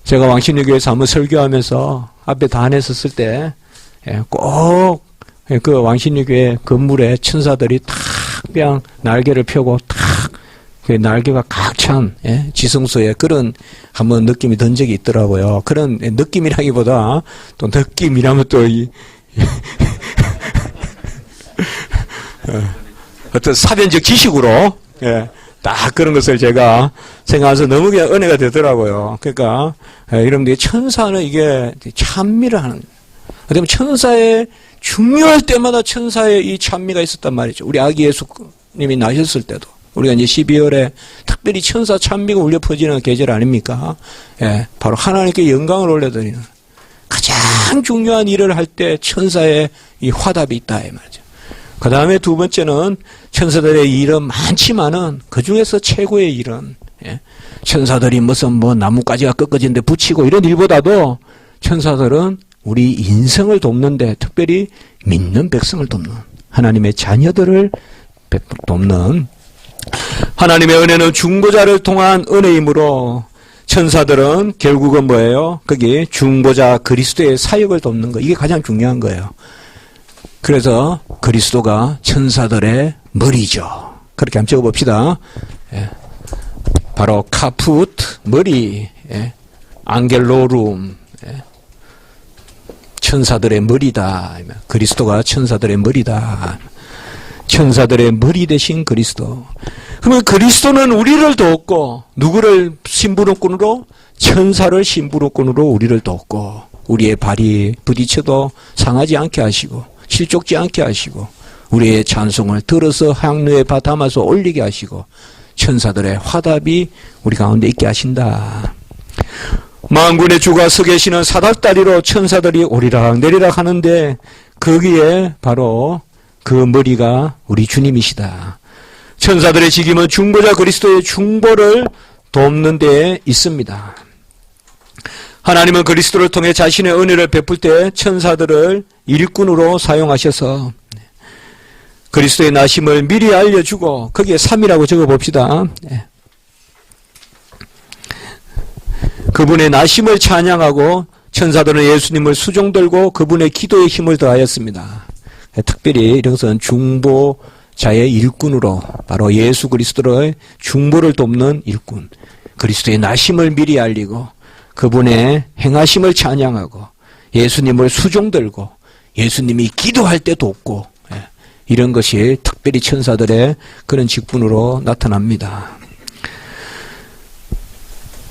제가 왕신유교에서 한번 설교하면서 앞에 단에 섰을 때 꼭 그 왕신유교회 건물에 천사들이 탁 그냥 날개를 펴고 탁 그 날개가 꽉 찬 지성소에 그런 한번 느낌이 든 적이 있더라고요. 그런 느낌이라기보다 또 느낌이라면 또 어떤 사변적 지식으로 딱 그런 것을 제가 생각해서 너무 그냥 은혜가 되더라고요. 그러니까 여러분들이 천사는 이게 찬미를 하는, 그다음에 천사의 중요할 때마다 천사의 이 찬미가 있었단 말이죠. 우리 아기 예수님이 나셨을 때도 우리가 이제 12월에 특별히 천사 찬미가 울려 퍼지는 계절 아닙니까? 바로 하나님께 영광을 올려드리는 가장 중요한 일을 할 때 천사의 이 화답이 있다 이 말이죠. 그 다음에 두 번째는 천사들의 일은 많지만은 그 중에서 최고의 일은 천사들이 무슨 나뭇가지가 꺾어진데 붙이고 이런 일보다도 천사들은 우리 인생을 돕는데, 특별히 믿는 백성을 돕는, 하나님의 자녀들을 돕는, 하나님의 은혜는 중보자를 통한 은혜이므로 천사들은 결국은 뭐예요? 거기 중보자 그리스도의 사역을 돕는 거, 이게 가장 중요한 거예요. 그래서 그리스도가 천사들의 머리죠. 그렇게 한번 적어봅시다. 바로 카푸트, 머리, 앙겔로룸, 천사들의 머리다. 그리스도가 천사들의 머리다. 천사들의 머리 되신 그리스도. 그러면 그리스도는 우리를 돕고 누구를 심부름꾼으로? 천사를 심부름꾼으로 우리를 돕고 우리의 발이 부딪혀도 상하지 않게 하시고 실족지 않게 하시고 우리의 찬송을 들어서 향로에 담아서 올리게 하시고 천사들의 화답이 우리 가운데 있게 하신다. 만군의 주가 서 계시는 사닥다리로 천사들이 오리락 내리락 하는데 거기에 바로 그 머리가 우리 주님이시다. 천사들의 직임은 중보자 그리스도의 중보를 돕는 데에 있습니다. 하나님은 그리스도를 통해 자신의 은혜를 베풀 때 천사들을 일꾼으로 사용하셔서 그리스도의 나심을 미리 알려주고 거기에 3이라고 적어봅시다. 그분의 나심을 찬양하고 천사들은 예수님을 수종들고 그분의 기도에 힘을 더하였습니다. 특별히 이런 것은 중보자의 일꾼으로 바로 예수 그리스도의 중보를 돕는 일꾼, 그리스도의 나심을 미리 알리고 그분의 행하심을 찬양하고 예수님을 수종들고 예수님이 기도할 때 돕고 이런 것이 특별히 천사들의 그런 직분으로 나타납니다.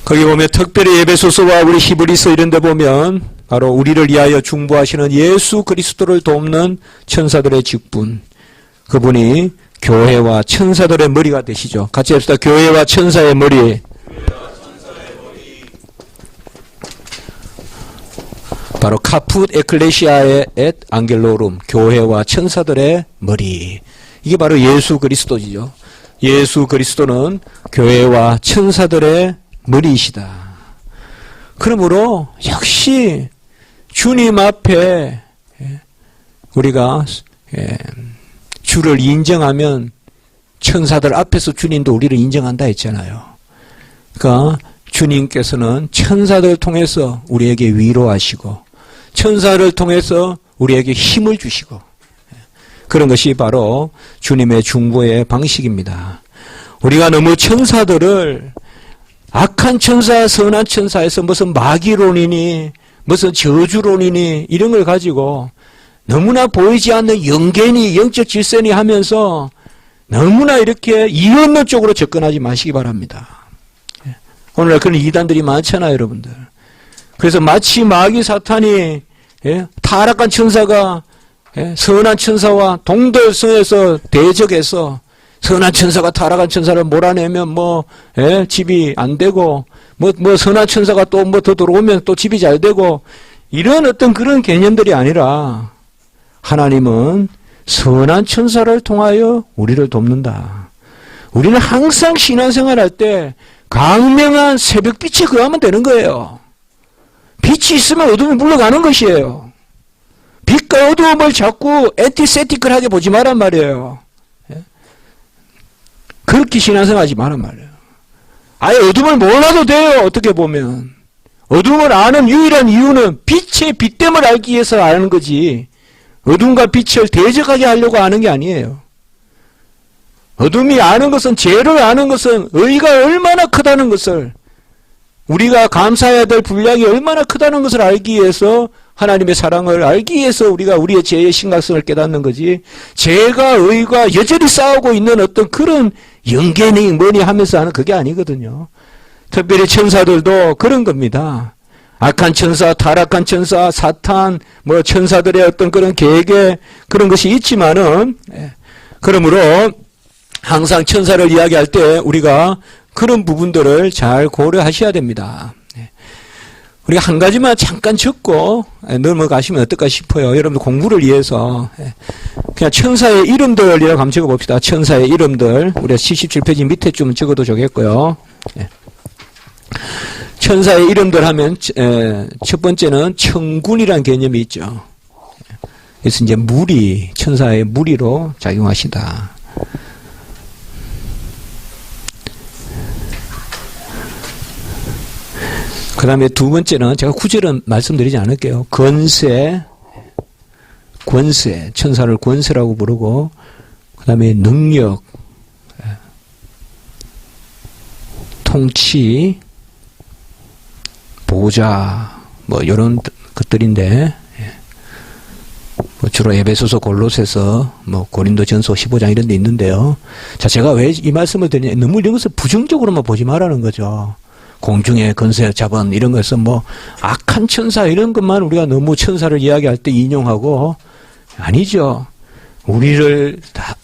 거기 보면 특별히 에베소서와 우리 히브리서 이런 데 보면 바로 우리를 위하여 중보하시는 예수 그리스도를 돕는 천사들의 직분, 그분이 교회와 천사들의 머리가 되시죠. 같이 합시다. 교회와 천사의 머리. 바로 카풋 에클레시아의 엣 안겔로룸, 교회와 천사들의 머리. 이게 바로 예수 그리스도지요. 예수 그리스도는 교회와 천사들의 머리이시다. 그러므로 역시 주님 앞에 우리가 주를 인정하면 천사들 앞에서 주님도 우리를 인정한다 했잖아요. 그러니까 주님께서는 천사들을 통해서 우리에게 위로하시고 천사를 통해서 우리에게 힘을 주시고 그런 것이 바로 주님의 중보의 방식입니다. 우리가 너무 천사들을 악한 천사, 선한 천사에서 무슨 마귀론이니 무슨 저주론이니 이런 걸 가지고 너무나 보이지 않는 영계니 영적 질서니 하면서 너무나 이렇게 이없는 쪽으로 접근하지 마시기 바랍니다. 오늘날 그런 이단들이 많잖아요, 여러분들. 그래서 마치 마귀 사탄이 타락한 천사가 선한 천사와 동떨성에서 대적해서 선한 천사가 타락한 천사를 몰아내면 집이 안 되고 선한 천사가 또 더 들어오면 또 집이 잘 되고 이런 어떤 그런 개념들이 아니라 하나님은 선한 천사를 통하여 우리를 돕는다. 우리는 항상 신앙생활할 때 광명한 새벽빛에 거하면 되는 거예요. 빛이 있으면 어둠이 물러가는 것이에요. 빛과 어두움을 자꾸 에티세티컬하게 보지 말란 말이에요. 그렇게 신앙생활하지 말란 말이에요. 아예 어둠을 몰라도 돼요. 어떻게 보면. 어둠을 아는 유일한 이유는 빛의 빛됨을 알기 위해서 아는 거지 어둠과 빛을 대적하게 하려고 아는 게 아니에요. 어둠이 아는 것은, 죄를 아는 것은 의가 얼마나 크다는 것을, 우리가 감사해야 될 분량이 얼마나 크다는 것을 알기 위해서, 하나님의 사랑을 알기 위해서 우리가 우리의 죄의 심각성을 깨닫는 거지, 죄가 의가 여전히 싸우고 있는 어떤 그런 영계니 뭐니 하면서 하는 그게 아니거든요. 특별히 천사들도 그런 겁니다. 악한 천사, 타락한 천사, 사탄, 천사들의 어떤 그런 계획에 그런 것이 있지만은, 그러므로 항상 천사를 이야기할 때 우리가 그런 부분들을 잘 고려하셔야 됩니다. 우리가 한 가지만 잠깐 적고 넘어가시면 어떨까 싶어요. 여러분들 공부를 위해서 그냥 천사의 이름들이라고 한번 적어봅시다. 천사의 이름들. 우리가 77페이지 밑에 좀 적어도 좋겠고요. 천사의 이름들 하면 첫 번째는 천군이라는 개념이 있죠. 그래서 이제 무리, 천사의 무리로 작용하시다. 그 다음에 두 번째는 제가 구절은 말씀드리지 않을게요. 권세, 천사를 권세라고 부르고, 그 다음에 능력, 통치, 보좌, 이런 것들인데, 뭐 주로 에베소서, 골로새서, 뭐 고린도전서 15장 이런 데 있는데요. 자, 제가 왜 이 말씀을 드리냐, 너무 이런 것을 부정적으로만 보지 말라는 거죠. 공중의 권세 잡은 이런 것은 뭐 악한 천사 이런 것만 우리가 너무 천사를 이야기할 때 인용하고, 아니죠. 우리를 다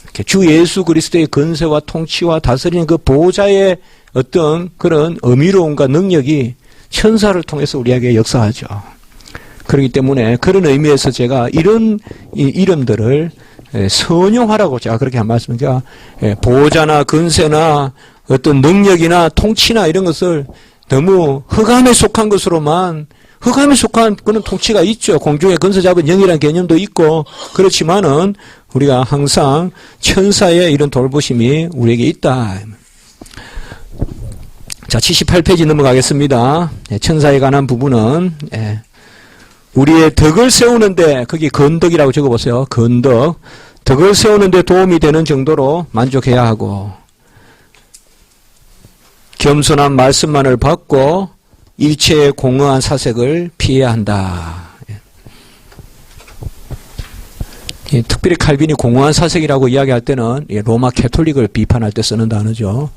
이렇게 주 예수 그리스도의 권세와 통치와 다스리는 그 보호자의 어떤 그런 의미로움과 능력이 천사를 통해서 우리에게 역사하죠. 그렇기 때문에 그런 의미에서 제가 이런 이름들을 선용하라고 제가 그렇게 한 말씀입니다. 보호자나 권세나 어떤 능력이나 통치나 이런 것을 너무 흑암에 속한 것으로만, 흑암에 속한 그런 통치가 있죠. 공중에 권세 잡은 영이라는 개념도 있고, 그렇지만은 우리가 항상 천사의 이런 돌보심이 우리에게 있다. 자, 78페이지 넘어가겠습니다. 천사에 관한 부분은 우리의 덕을 세우는데, 거기 건덕이라고 적어보세요. 건덕. 덕을 세우는데 도움이 되는 정도로 만족해야 하고, 겸손한 말씀만을 받고 일체의 공허한 사색을 피해야 한다. 특별히 칼빈이 공허한 사색이라고 이야기할 때는 로마 캐톨릭을 비판할 때 쓰는 단어죠.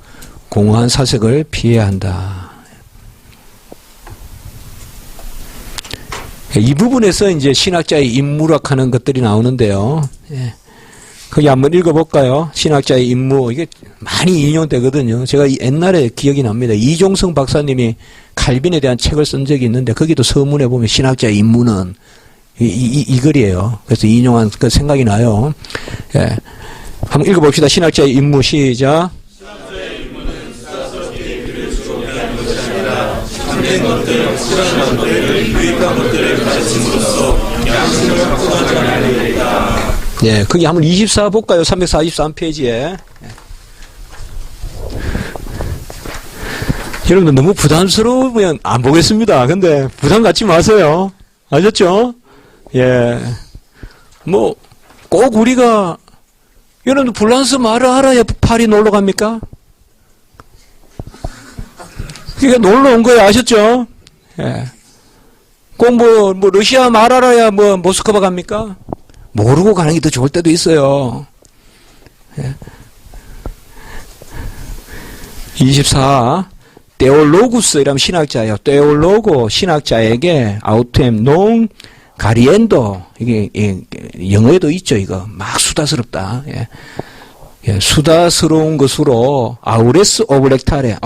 공허한 사색을 피해야 한다. 이 부분에서 이제 신학자의 인물학하는 것들이 나오는데요. 거기 한번 읽어볼까요? 신학자의 임무. 이게 많이 인용되거든요. 제가 옛날에 기억이 납니다. 이종성 박사님이 칼빈에 대한 책을 쓴 적이 있는데, 거기도 서문에 보면 신학자의 임무는 이 글이에요. 그래서 인용한 그 생각이 나요. 예. 한번 읽어봅시다. 신학자의 임무 시작. 신학자의 임무는 수다스럽게 글을 주로 하는 것이 아니라 참된 것들, 확실한 것들을 유익한 것들을 가르침으로써 양심을 확보하지 않으리이다. 예, 거기 한번 24 볼까요? 343페이지에. 여러분들 너무 부담스러우면 안 보겠습니다. 근데 부담 갖지 마세요. 아셨죠? 예. 뭐, 꼭 우리가, 여러분들 불란서 말을 알아야 파리 놀러 갑니까? 그게 놀러 온 거예요. 아셨죠? 예. 꼭 뭐 러시아 말 알아야 모스크바 갑니까? 모르고 가는 게 더 좋을 때도 있어요. 24. 데올로구스이라면 신학자예요. 데올로고 신학자에게 아우템 농 가리엔도, 이게 영어에도 있죠. 이거 막 수다스럽다. 수다스러운 것으로 아우레스 오브렉타레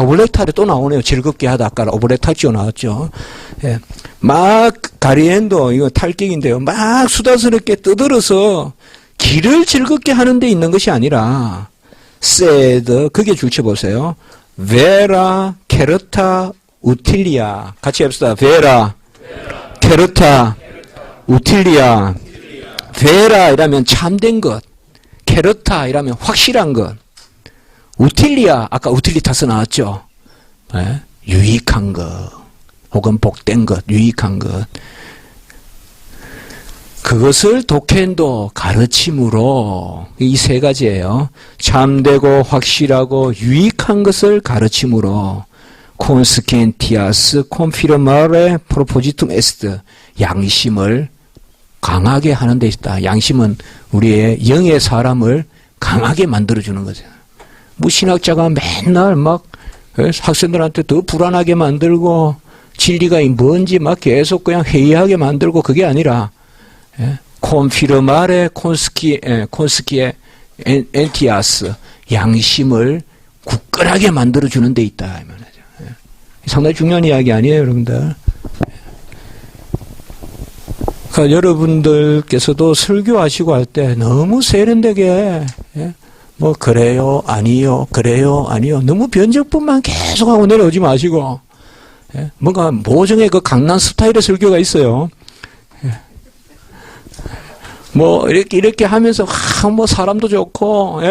또 나오네요. 즐겁게 하다. 아까 오브렉타치오 나왔죠. 막 가리엔도, 이거 탈격인데요. 막 수다스럽게 떠들어서 길을 즐겁게 하는 데 있는 것이 아니라 세드, 그게 줄쳐보세요. 베라 케르타 우틸리아. 같이 합시다. 베라 케르타 우틸리아. 베라 이라면 참된 것, 케르타 이라면 확실한 것, 우틸리아, 아까 우틸리타스 나왔죠. 유익한 것, 혹은 복된 것, 유익한 것. 그것을 독행도 가르침으로, 이 세 가지예요. 참되고 확실하고 유익한 것을 가르침으로, 콘스켄티아스 콘피르마레 프로포지툼 에스트, 양심을 강하게 하는 데 있다. 양심은 우리의 영의 사람을 강하게 만들어주는 거죠. 뭐 신학자가 맨날 막 학생들한테 더 불안하게 만들고 진리가 뭔지 막 계속 그냥 회의하게 만들고, 그게 아니라 콘피르마레 콘스키에 엔티아스, 양심을 굳건하게 만들어주는 데 있다. 상당히 중요한 이야기 아니에요, 여러분들. 그러니까 여러분들께서도 설교하시고 할 때 너무 세련되게 뭐 그래요 아니요 그래요 아니요 너무 변적뿐만 계속하고 내려오지 마시고, 뭔가 모종의 그 강남 스타일의 설교가 있어요. 뭐 이렇게 하면서 뭐 사람도 좋고,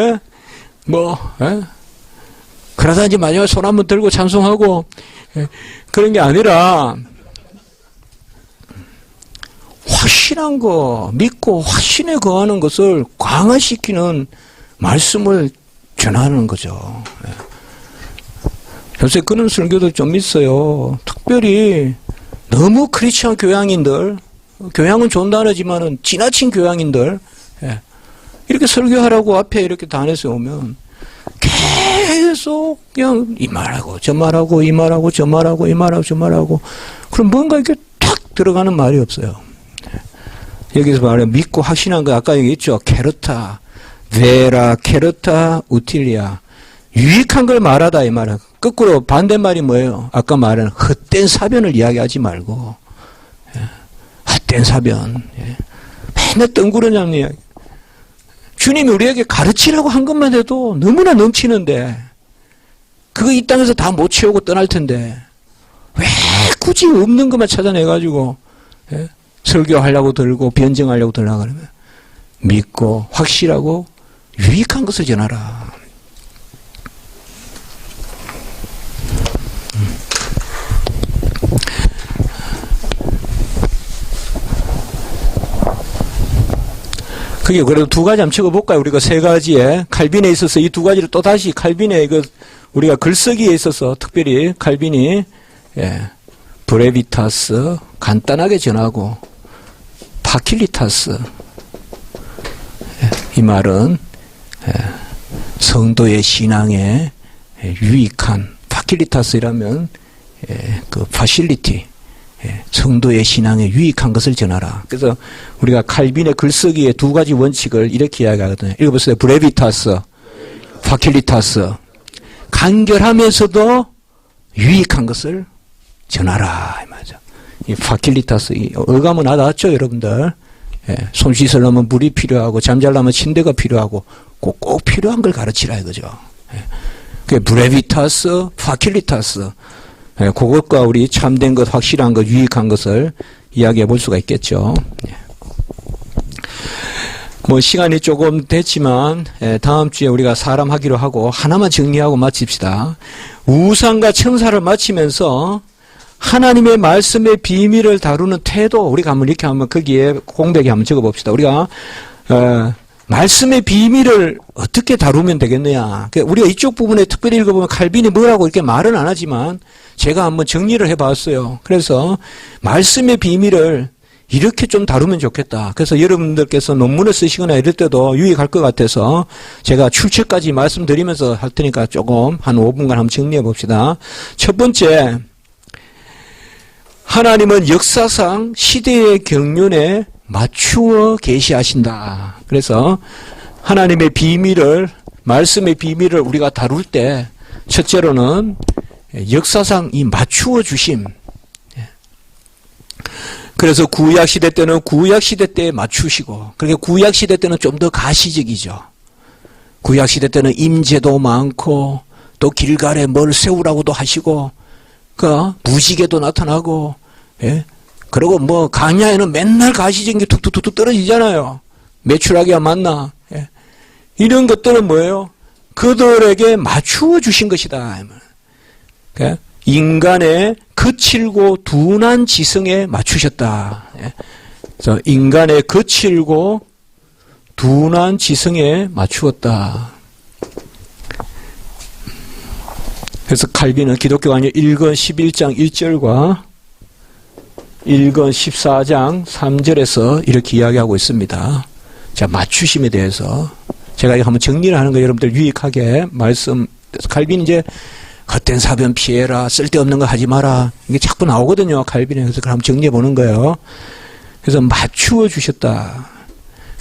그러다 이제 마지막에 손 한번 들고 찬송하고, 그런 게 아니라 확실한 거 믿고 확신에 거하는 것을 강화시키는 말씀을 전하는 거죠. 요새 그런 설교도 좀 있어요. 특별히 너무 크리스천 교양인들, 교양은 좋은 단어지만은 지나친 교양인들, 예. 이렇게 설교하라고 앞에 이렇게 단에서 오면 계속 그냥 이 말하고 저 말하고 이 말하고 저 말하고 이 말하고 저 말하고 그럼 뭔가 이렇게 탁 들어가는 말이 없어요. 여기서 말해 믿고 확신한 거 아까 얘기했죠. 케르타, 베라, 케르타, 우틸리아. 유익한 걸 말하다 이 말은. 거꾸로 반대말이 뭐예요? 아까 말한 헛된 사변을 이야기하지 말고. 예. 헛된 사변. 예. 맨날 뜬구러잡는 이야기. 주님이 우리에게 가르치라고 한 것만 해도 너무나 넘치는데 그거 이 땅에서 다 못 채우고 떠날 텐데 왜 굳이 없는 것만 찾아내가지고 예? 설교하려고 들고 변증하려고 들라 그러면 믿고 확실하고 유익한 것을 전하라. 그게 그래도 두 가지 한번 찍어볼까요? 우리가 세 가지에 칼빈에 있어서 이 두 가지를 또 다시 칼빈의 우리가 글쓰기에 있어서 특별히 칼빈이 브레비타스 간단하게 전하고 파킬리타스 이 말은 성도의 신앙에 유익한 파킬리타스라면 그 파실리티 성도의 신앙에 유익한 것을 전하라. 그래서 우리가 칼빈의 글쓰기의 두 가지 원칙을 이렇게 이야기하거든요. 읽어보세요. 브레비타스, 파킬리타스. 간결하면서도 유익한 것을 전하라. 이 말이죠. 이 파킬리타스, 어감은 와닿았죠, 여러분들? 손 씻으려면 물이 필요하고, 잠자려면 침대가 필요하고, 꼭 필요한 걸 가르치라 이거죠. 그게 브레비타스, 파킬리타스. 그것과 우리 참된 것, 확실한 것, 유익한 것을 이야기해 볼 수가 있겠죠. 뭐 시간이 조금 됐지만 다음 주에 우리가 사람 하기로 하고 하나만 정리하고 마칩시다. 우상과 천사를 마치면서 하나님의 말씀의 비밀을 다루는 태도 우리가 한번 이렇게 한번 거기에 공백에 한번 적어봅시다. 우리가 말씀의 비밀을 어떻게 다루면 되겠느냐. 우리가 이쪽 부분에 특별히 읽어보면 칼빈이 뭐라고 이렇게 말은 안 하지만 제가 한번 정리를 해봤어요. 그래서 말씀의 비밀을 이렇게 좀 다루면 좋겠다. 그래서 여러분들께서 논문을 쓰시거나 이럴 때도 유익할 것 같아서 제가 출처까지 말씀드리면서 할 테니까 조금 한 5분간 한번 정리해 봅시다. 첫 번째, 하나님은 역사상 시대의 경륜에 맞추어 계시하신다. 그래서 하나님의 비밀을, 말씀의 비밀을 우리가 다룰 때 첫째로는 역사상 이 맞추어 주심. 그래서 구약시대 때는 구약시대 때에 맞추시고, 그렇게 구약시대 때는 좀 더 가시적이죠. 구약시대 때는 임재도 많고, 또 길갈에 뭘 세우라고도 하시고, 무지개도 나타나고, 예? 그리고 뭐, 강야에는 맨날 가시적인 게 툭툭툭툭 떨어지잖아요. 매출하기야 맞나. 예? 이런 것들은 뭐예요? 그들에게 맞추어 주신 것이다. 그러니까 인간의 거칠고 둔한 지성에 맞추셨다. 그래서 인간의 거칠고 둔한 지성에 맞추었다. 그래서 칼빈은 기독교 강의 1권 11장 1절과 1권 14장 3절에서 이렇게 이야기하고 있습니다. 자, 맞추심에 대해서 제가 한번 정리를 하는 거 여러분들 유익하게 말씀. 칼빈이 이제 헛된 사변 피해라, 쓸데없는 거 하지 마라. 이게 자꾸 나오거든요, 칼빈에. 그래서 그걸 한번 정리해 보는 거예요. 그래서 맞추어 주셨다.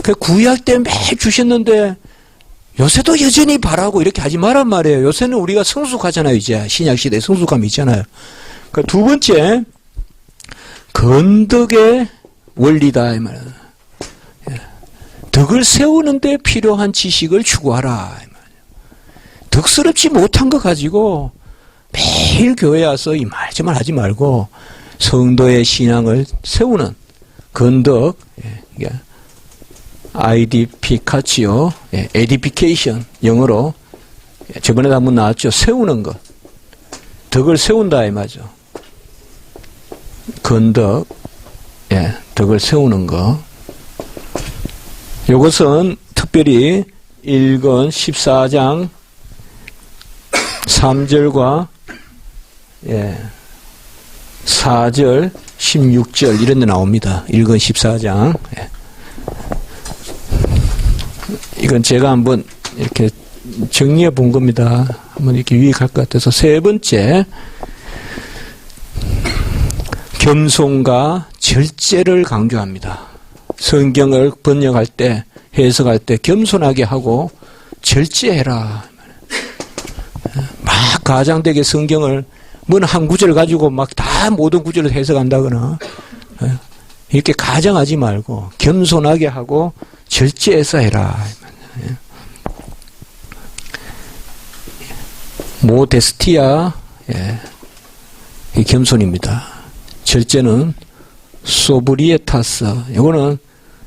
그 구약 때 매 주셨는데 요새도 여전히 바라고 이렇게 하지 마란 말이에요. 요새는 우리가 성숙하잖아요, 이제. 신약 시대에 성숙함이 있잖아요. 그 두 번째, 건덕의 원리다, 이 말이에요. 덕을 세우는데 필요한 지식을 추구하라. 덕스럽지 못한 거 가지고 매일 교회 와서 이 말 저 말 하지 말고 성도의 신앙을 세우는 건덕, 아이디피카치오, 에디피케이션, 영어로 저번에도 한번 나왔죠. 세우는 것. 덕을 세운다 이 말이죠. 건덕, 덕을 세우는 것. 이것은 특별히 1권 14장 3절과 4절, 16절 이런 데 나옵니다. 1권 14장. 예. 이건 제가 한번 이렇게 정리해 본 겁니다. 한번 이렇게 유익할 것 같아서. 세 번째, 겸손과 절제를 강조합니다. 성경을 번역할 때, 해석할 때 겸손하게 하고 절제해라. 막 가장되게 성경을 뭔 한 구절 가지고 막 다 모든 구절을 해석한다거나 이렇게 가장하지 말고 겸손하게 하고 절제해서 해라. 모데스티아, 이 겸손입니다. 절제는 소브리에타스. 이거는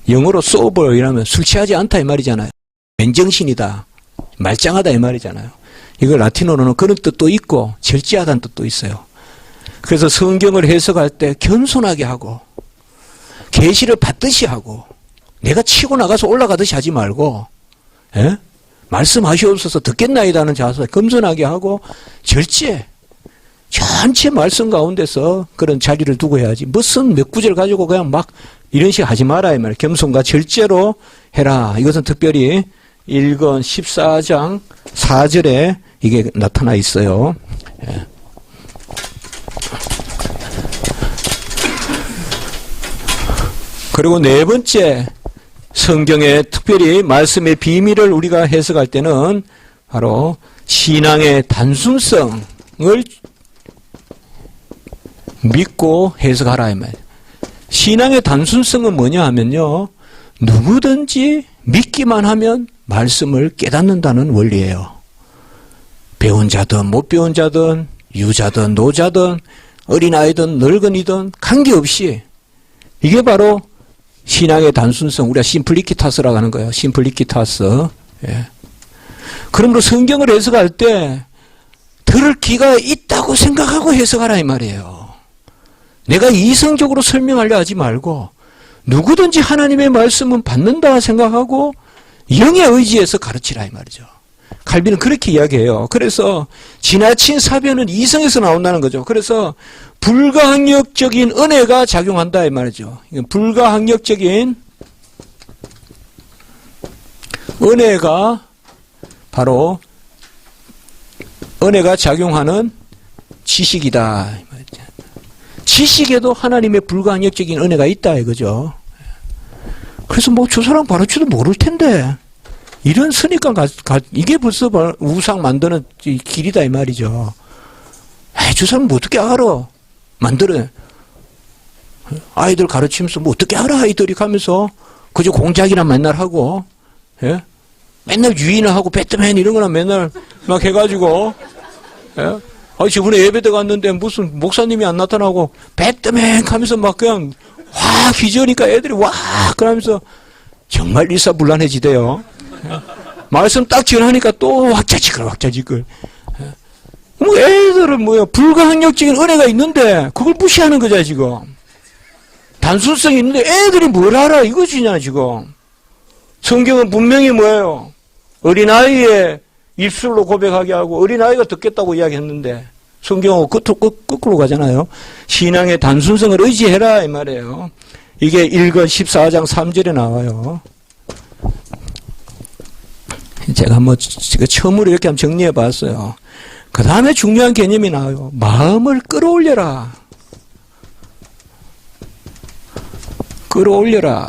영어로 소버이라면 술 취하지 않다 이 말이잖아요. 맨정신이다, 말짱하다 이 말이잖아요. 이거 라틴어로는 그런 뜻도 있고 절제하다는 뜻도 있어요. 그래서 성경을 해석할 때 겸손하게 하고 계시를 받듯이 하고 내가 치고 나가서 올라가듯이 하지 말고, 말씀하시옵소서 듣겠나이다는 자세 겸손하게 하고 절제, 전체 말씀 가운데서 그런 자리를 두고 해야지 무슨 몇 구절 가지고 그냥 막 이런 식 하지 마라 이 말이에요. 겸손과 절제로 해라. 이것은 특별히 1권 14장 4절에 이게 나타나 있어요. 그리고 네 번째, 성경의 특별히 말씀의 비밀을 우리가 해석할 때는 바로 신앙의 단순성을 믿고 해석하라 이 말이에요. 신앙의 단순성은 뭐냐 하면요, 누구든지 믿기만 하면 말씀을 깨닫는다는 원리예요. 배운 자든 못 배운 자든 유자든 노자든 어린아이든 늙은이든 관계없이 이게 바로 신앙의 단순성, 우리가 심플리키타스라고 하는 거예요. 심플리키타스. 그러므로 성경을 해석할 때 들을 귀가 있다고 생각하고 해석하라 이 말이에요. 내가 이성적으로 설명하려 하지 말고 누구든지 하나님의 말씀은 받는다 생각하고 영의 의지에서 가르치라 이 말이죠. 칼빈은 그렇게 이야기해요. 그래서 지나친 사변은 이성에서 나온다는 거죠. 그래서 불가항력적인 은혜가 작용한다 이 말이죠. 불가항력적인 은혜가 바로 은혜가 작용하는 지식이다. 지식에도 하나님의 불가항력적인 은혜가 있다 이거죠. 그래서 뭐 저 사람 가르쳐도 모를 텐데 이런 선입관 이게 벌써 우상 만드는 길이다 이 말이죠. 저 사람 뭐 어떻게 알아? 만들어. 아이들 가르치면서 뭐 어떻게 알아 아이들이 하면서 그저 공작이나 맨날 하고, 맨날 유인을 하고 배트맨 이런 거나 맨날 막 해가지고, 저번에 예배대 갔는데 무슨 목사님이 안 나타나고 배트맨 하면서 막 그냥 확 휘저으니까 애들이 와 그러면서 정말 일사불란해지대요. 말씀 딱 지원하니까 또 확자지글. 뭐 애들은 뭐야 불가항력적인 은혜가 있는데 그걸 무시하는 거죠 지금. 단순성이 있는데 애들이 뭘 알아 이거지냐 지금. 성경은 분명히 뭐예요? 어린아이의 입술로 고백하게 하고 어린아이가 듣겠다고 이야기했는데 성경은 거꾸로 가잖아요. 신앙의 단순성을 의지해라 이 말이에요. 이게 1권 14장 3절에 나와요. 제가 한번 처음으로 이렇게 한번 정리해 봤어요. 그 다음에 중요한 개념이 나와요. 마음을 끌어올려라. 끌어올려라.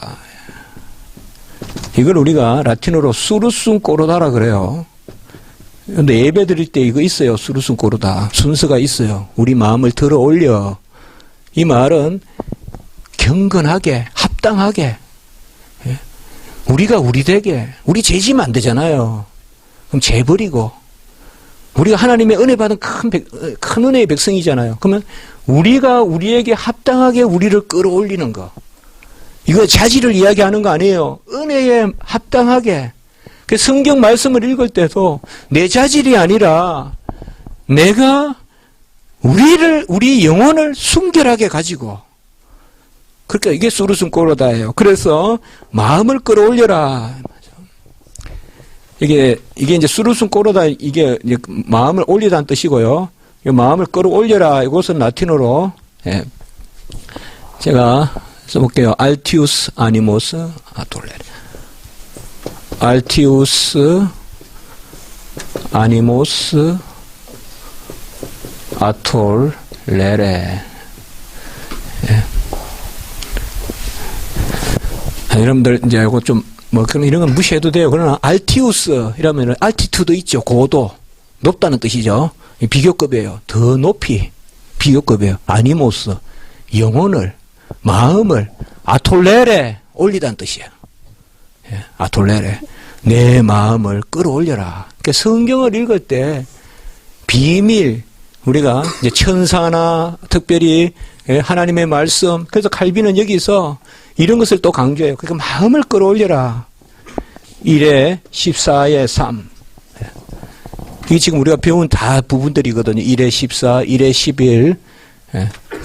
이걸 우리가 라틴어로 수루숨 꼬르다라 그래요. 근데 예배 드릴 때 이거 있어요. 수루숨 꼬르다. 순서가 있어요. 우리 마음을 들어 올려. 이 말은 경건하게, 합당하게, 우리가 우리 되게, 우리 죄지면 안 되잖아요. 그럼 죄 버리고, 우리가 하나님의 은혜 받은 큰 은혜의 백성이잖아요. 그러면 우리가 우리에게 합당하게 우리를 끌어올리는 거. 이거 자질을 이야기하는 거 아니에요. 은혜에 합당하게. 그 성경 말씀을 읽을 때도 내 자질이 아니라 내가 우리 영혼을 순결하게 가지고, 그러니까 이게 수루숨 꼬르다예요. 그래서 마음을 끌어올려라. 이게 이제 수루숨 꼬르다 이게 마음을 올리다는 뜻이고요. 마음을 끌어올려라. 이것은 라틴어로 예. 제가 써볼게요. 알티우스 아니모스 아톨레레. 알티우스 아니모스 아톨레레. 예. 여러분들 이제 이거 좀 뭐 그런 이런 건 무시해도 돼요. 그러나 알티우스 이라면 알티투드 있죠. 고도 높다는 뜻이죠. 비교급이에요. 더 높이 비교급이에요. 아니모스 영혼을 마음을 아톨레레 올리다는 뜻이에요. 예, 아톨레레 내 마음을 끌어올려라. 그러니까 성경을 읽을 때 비밀 우리가 이제 천사나 특별히 하나님의 말씀 그래서 칼빈은 여기서 이런 것을 또 강조해요. 그러니까 마음을 끌어올려라. 1에 14에 3. 이게 지금 우리가 배운 다 부분들이거든요. 1에 14, 1에 11.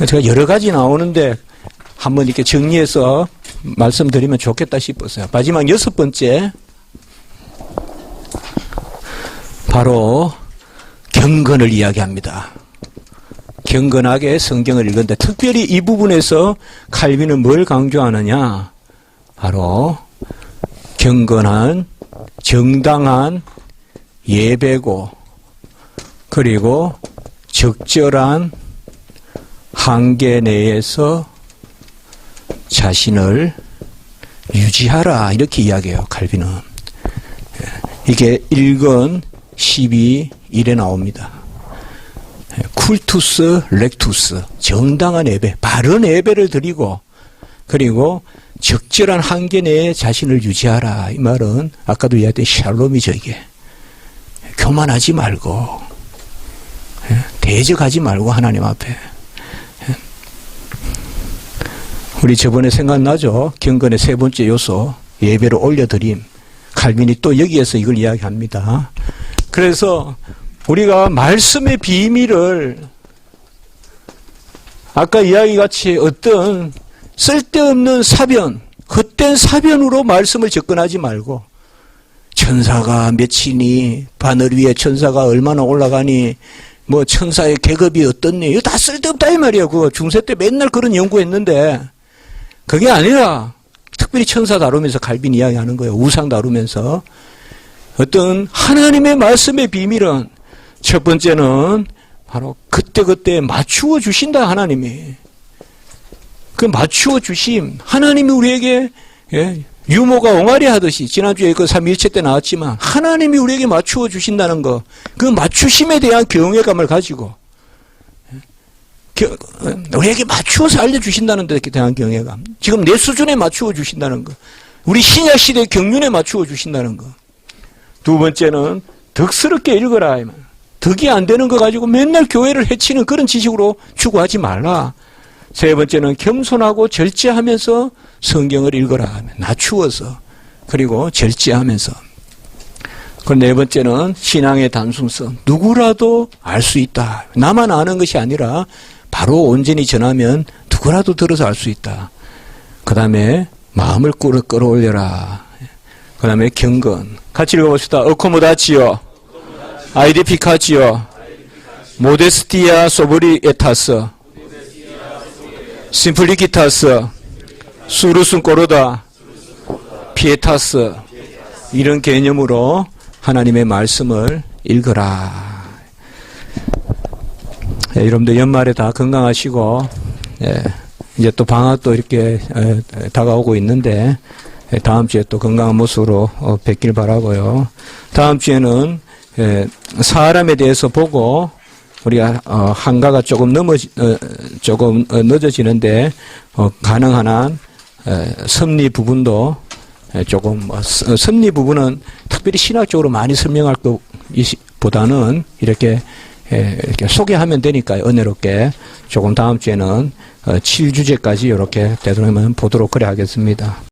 제가 여러 가지 나오는데 한번 이렇게 정리해서 말씀드리면 좋겠다 싶었어요. 마지막 6번째. 바로 경건을 이야기합니다. 경건하게 성경을 읽는데 특별히 이 부분에서 칼빈은 뭘 강조하느냐? 바로 경건한 정당한 예배고 그리고 적절한 한계 내에서 자신을 유지하라 이렇게 이야기해요. 칼빈은. 이게 1권 12일에 나옵니다. 쿨투스 렉투스 정당한 예배 바른 예배를 드리고 그리고 적절한 한계 내에 자신을 유지하라. 이 말은 아까도 이야기했던 샬롬이죠. 이게 교만하지 말고 대적하지 말고 하나님 앞에. 우리 저번에 생각나죠? 경건의 세 번째 요소 예배를 올려드림. 칼빈이 또 여기에서 이걸 이야기합니다. 그래서 우리가 말씀의 비밀을 아까 이야기같이 어떤 쓸데없는 사변, 헛된 사변으로 말씀을 접근하지 말고 천사가 몇이니 바늘 위에 천사가 얼마나 올라가니 뭐 천사의 계급이 어떻니 이거 다 쓸데없다 이 말이에요. 그거 중세 때 맨날 그런 연구했는데 그게 아니라 특별히 천사 다루면서 칼빈 이야기하는 거예요. 우상 다루면서 어떤 하나님의 말씀의 비밀은 첫 번째는 바로 그때그때 맞추어 주신다. 하나님이 그 맞추어 주심 하나님이 우리에게 유모가 옹알이 하듯이 지난주에 그 삼위일체 때 나왔지만 하나님이 우리에게 맞추어 주신다는 거 그 맞추심에 대한 경외감을 가지고 우리에게 맞추어서 알려주신다는 데 대한 경외감 지금 내 수준에 맞추어 주신다는 거 우리 신약시대 경륜에 맞추어 주신다는 거 두 번째는 덕스럽게 읽어라. 덕이 안 되는 거 가지고 맨날 교회를 해치는 그런 지식으로 추구하지 말라. 세 번째는 겸손하고 절제하면서 성경을 읽어라. 낮추어서 그리고 절제하면서. 그리고 네 번째는 신앙의 단순성. 누구라도 알 수 있다. 나만 아는 것이 아니라 바로 온전히 전하면 누구라도 들어서 알 수 있다. 그 다음에 마음을 끌어올려라. 그 다음에 경건. 같이 읽어봅시다. 어코모다치오, 아이데피카치오, 모데스티아 소브리에타스, 심플리키타스, 수루순 꼬르다, 피에타스 이런 개념으로 하나님의 말씀을 읽어라. 여러분들 연말에 다 건강하시고 이제 또 방학도 이렇게 다가오고 있는데 다음 주에 또 건강한 모습으로 뵙길 바라고요. 다음 주에는 사람에 대해서 보고 우리가 한가가 조금 늦어지는데 가능한 한 섭리 부분도 조금 섭리 부분은 특별히 신학적으로 많이 설명할 것보다는 이렇게 소개하면 되니까요. 은혜롭게 조금 다음 주에는 7주제까지 이렇게 되도록 보도록 그래 하겠습니다.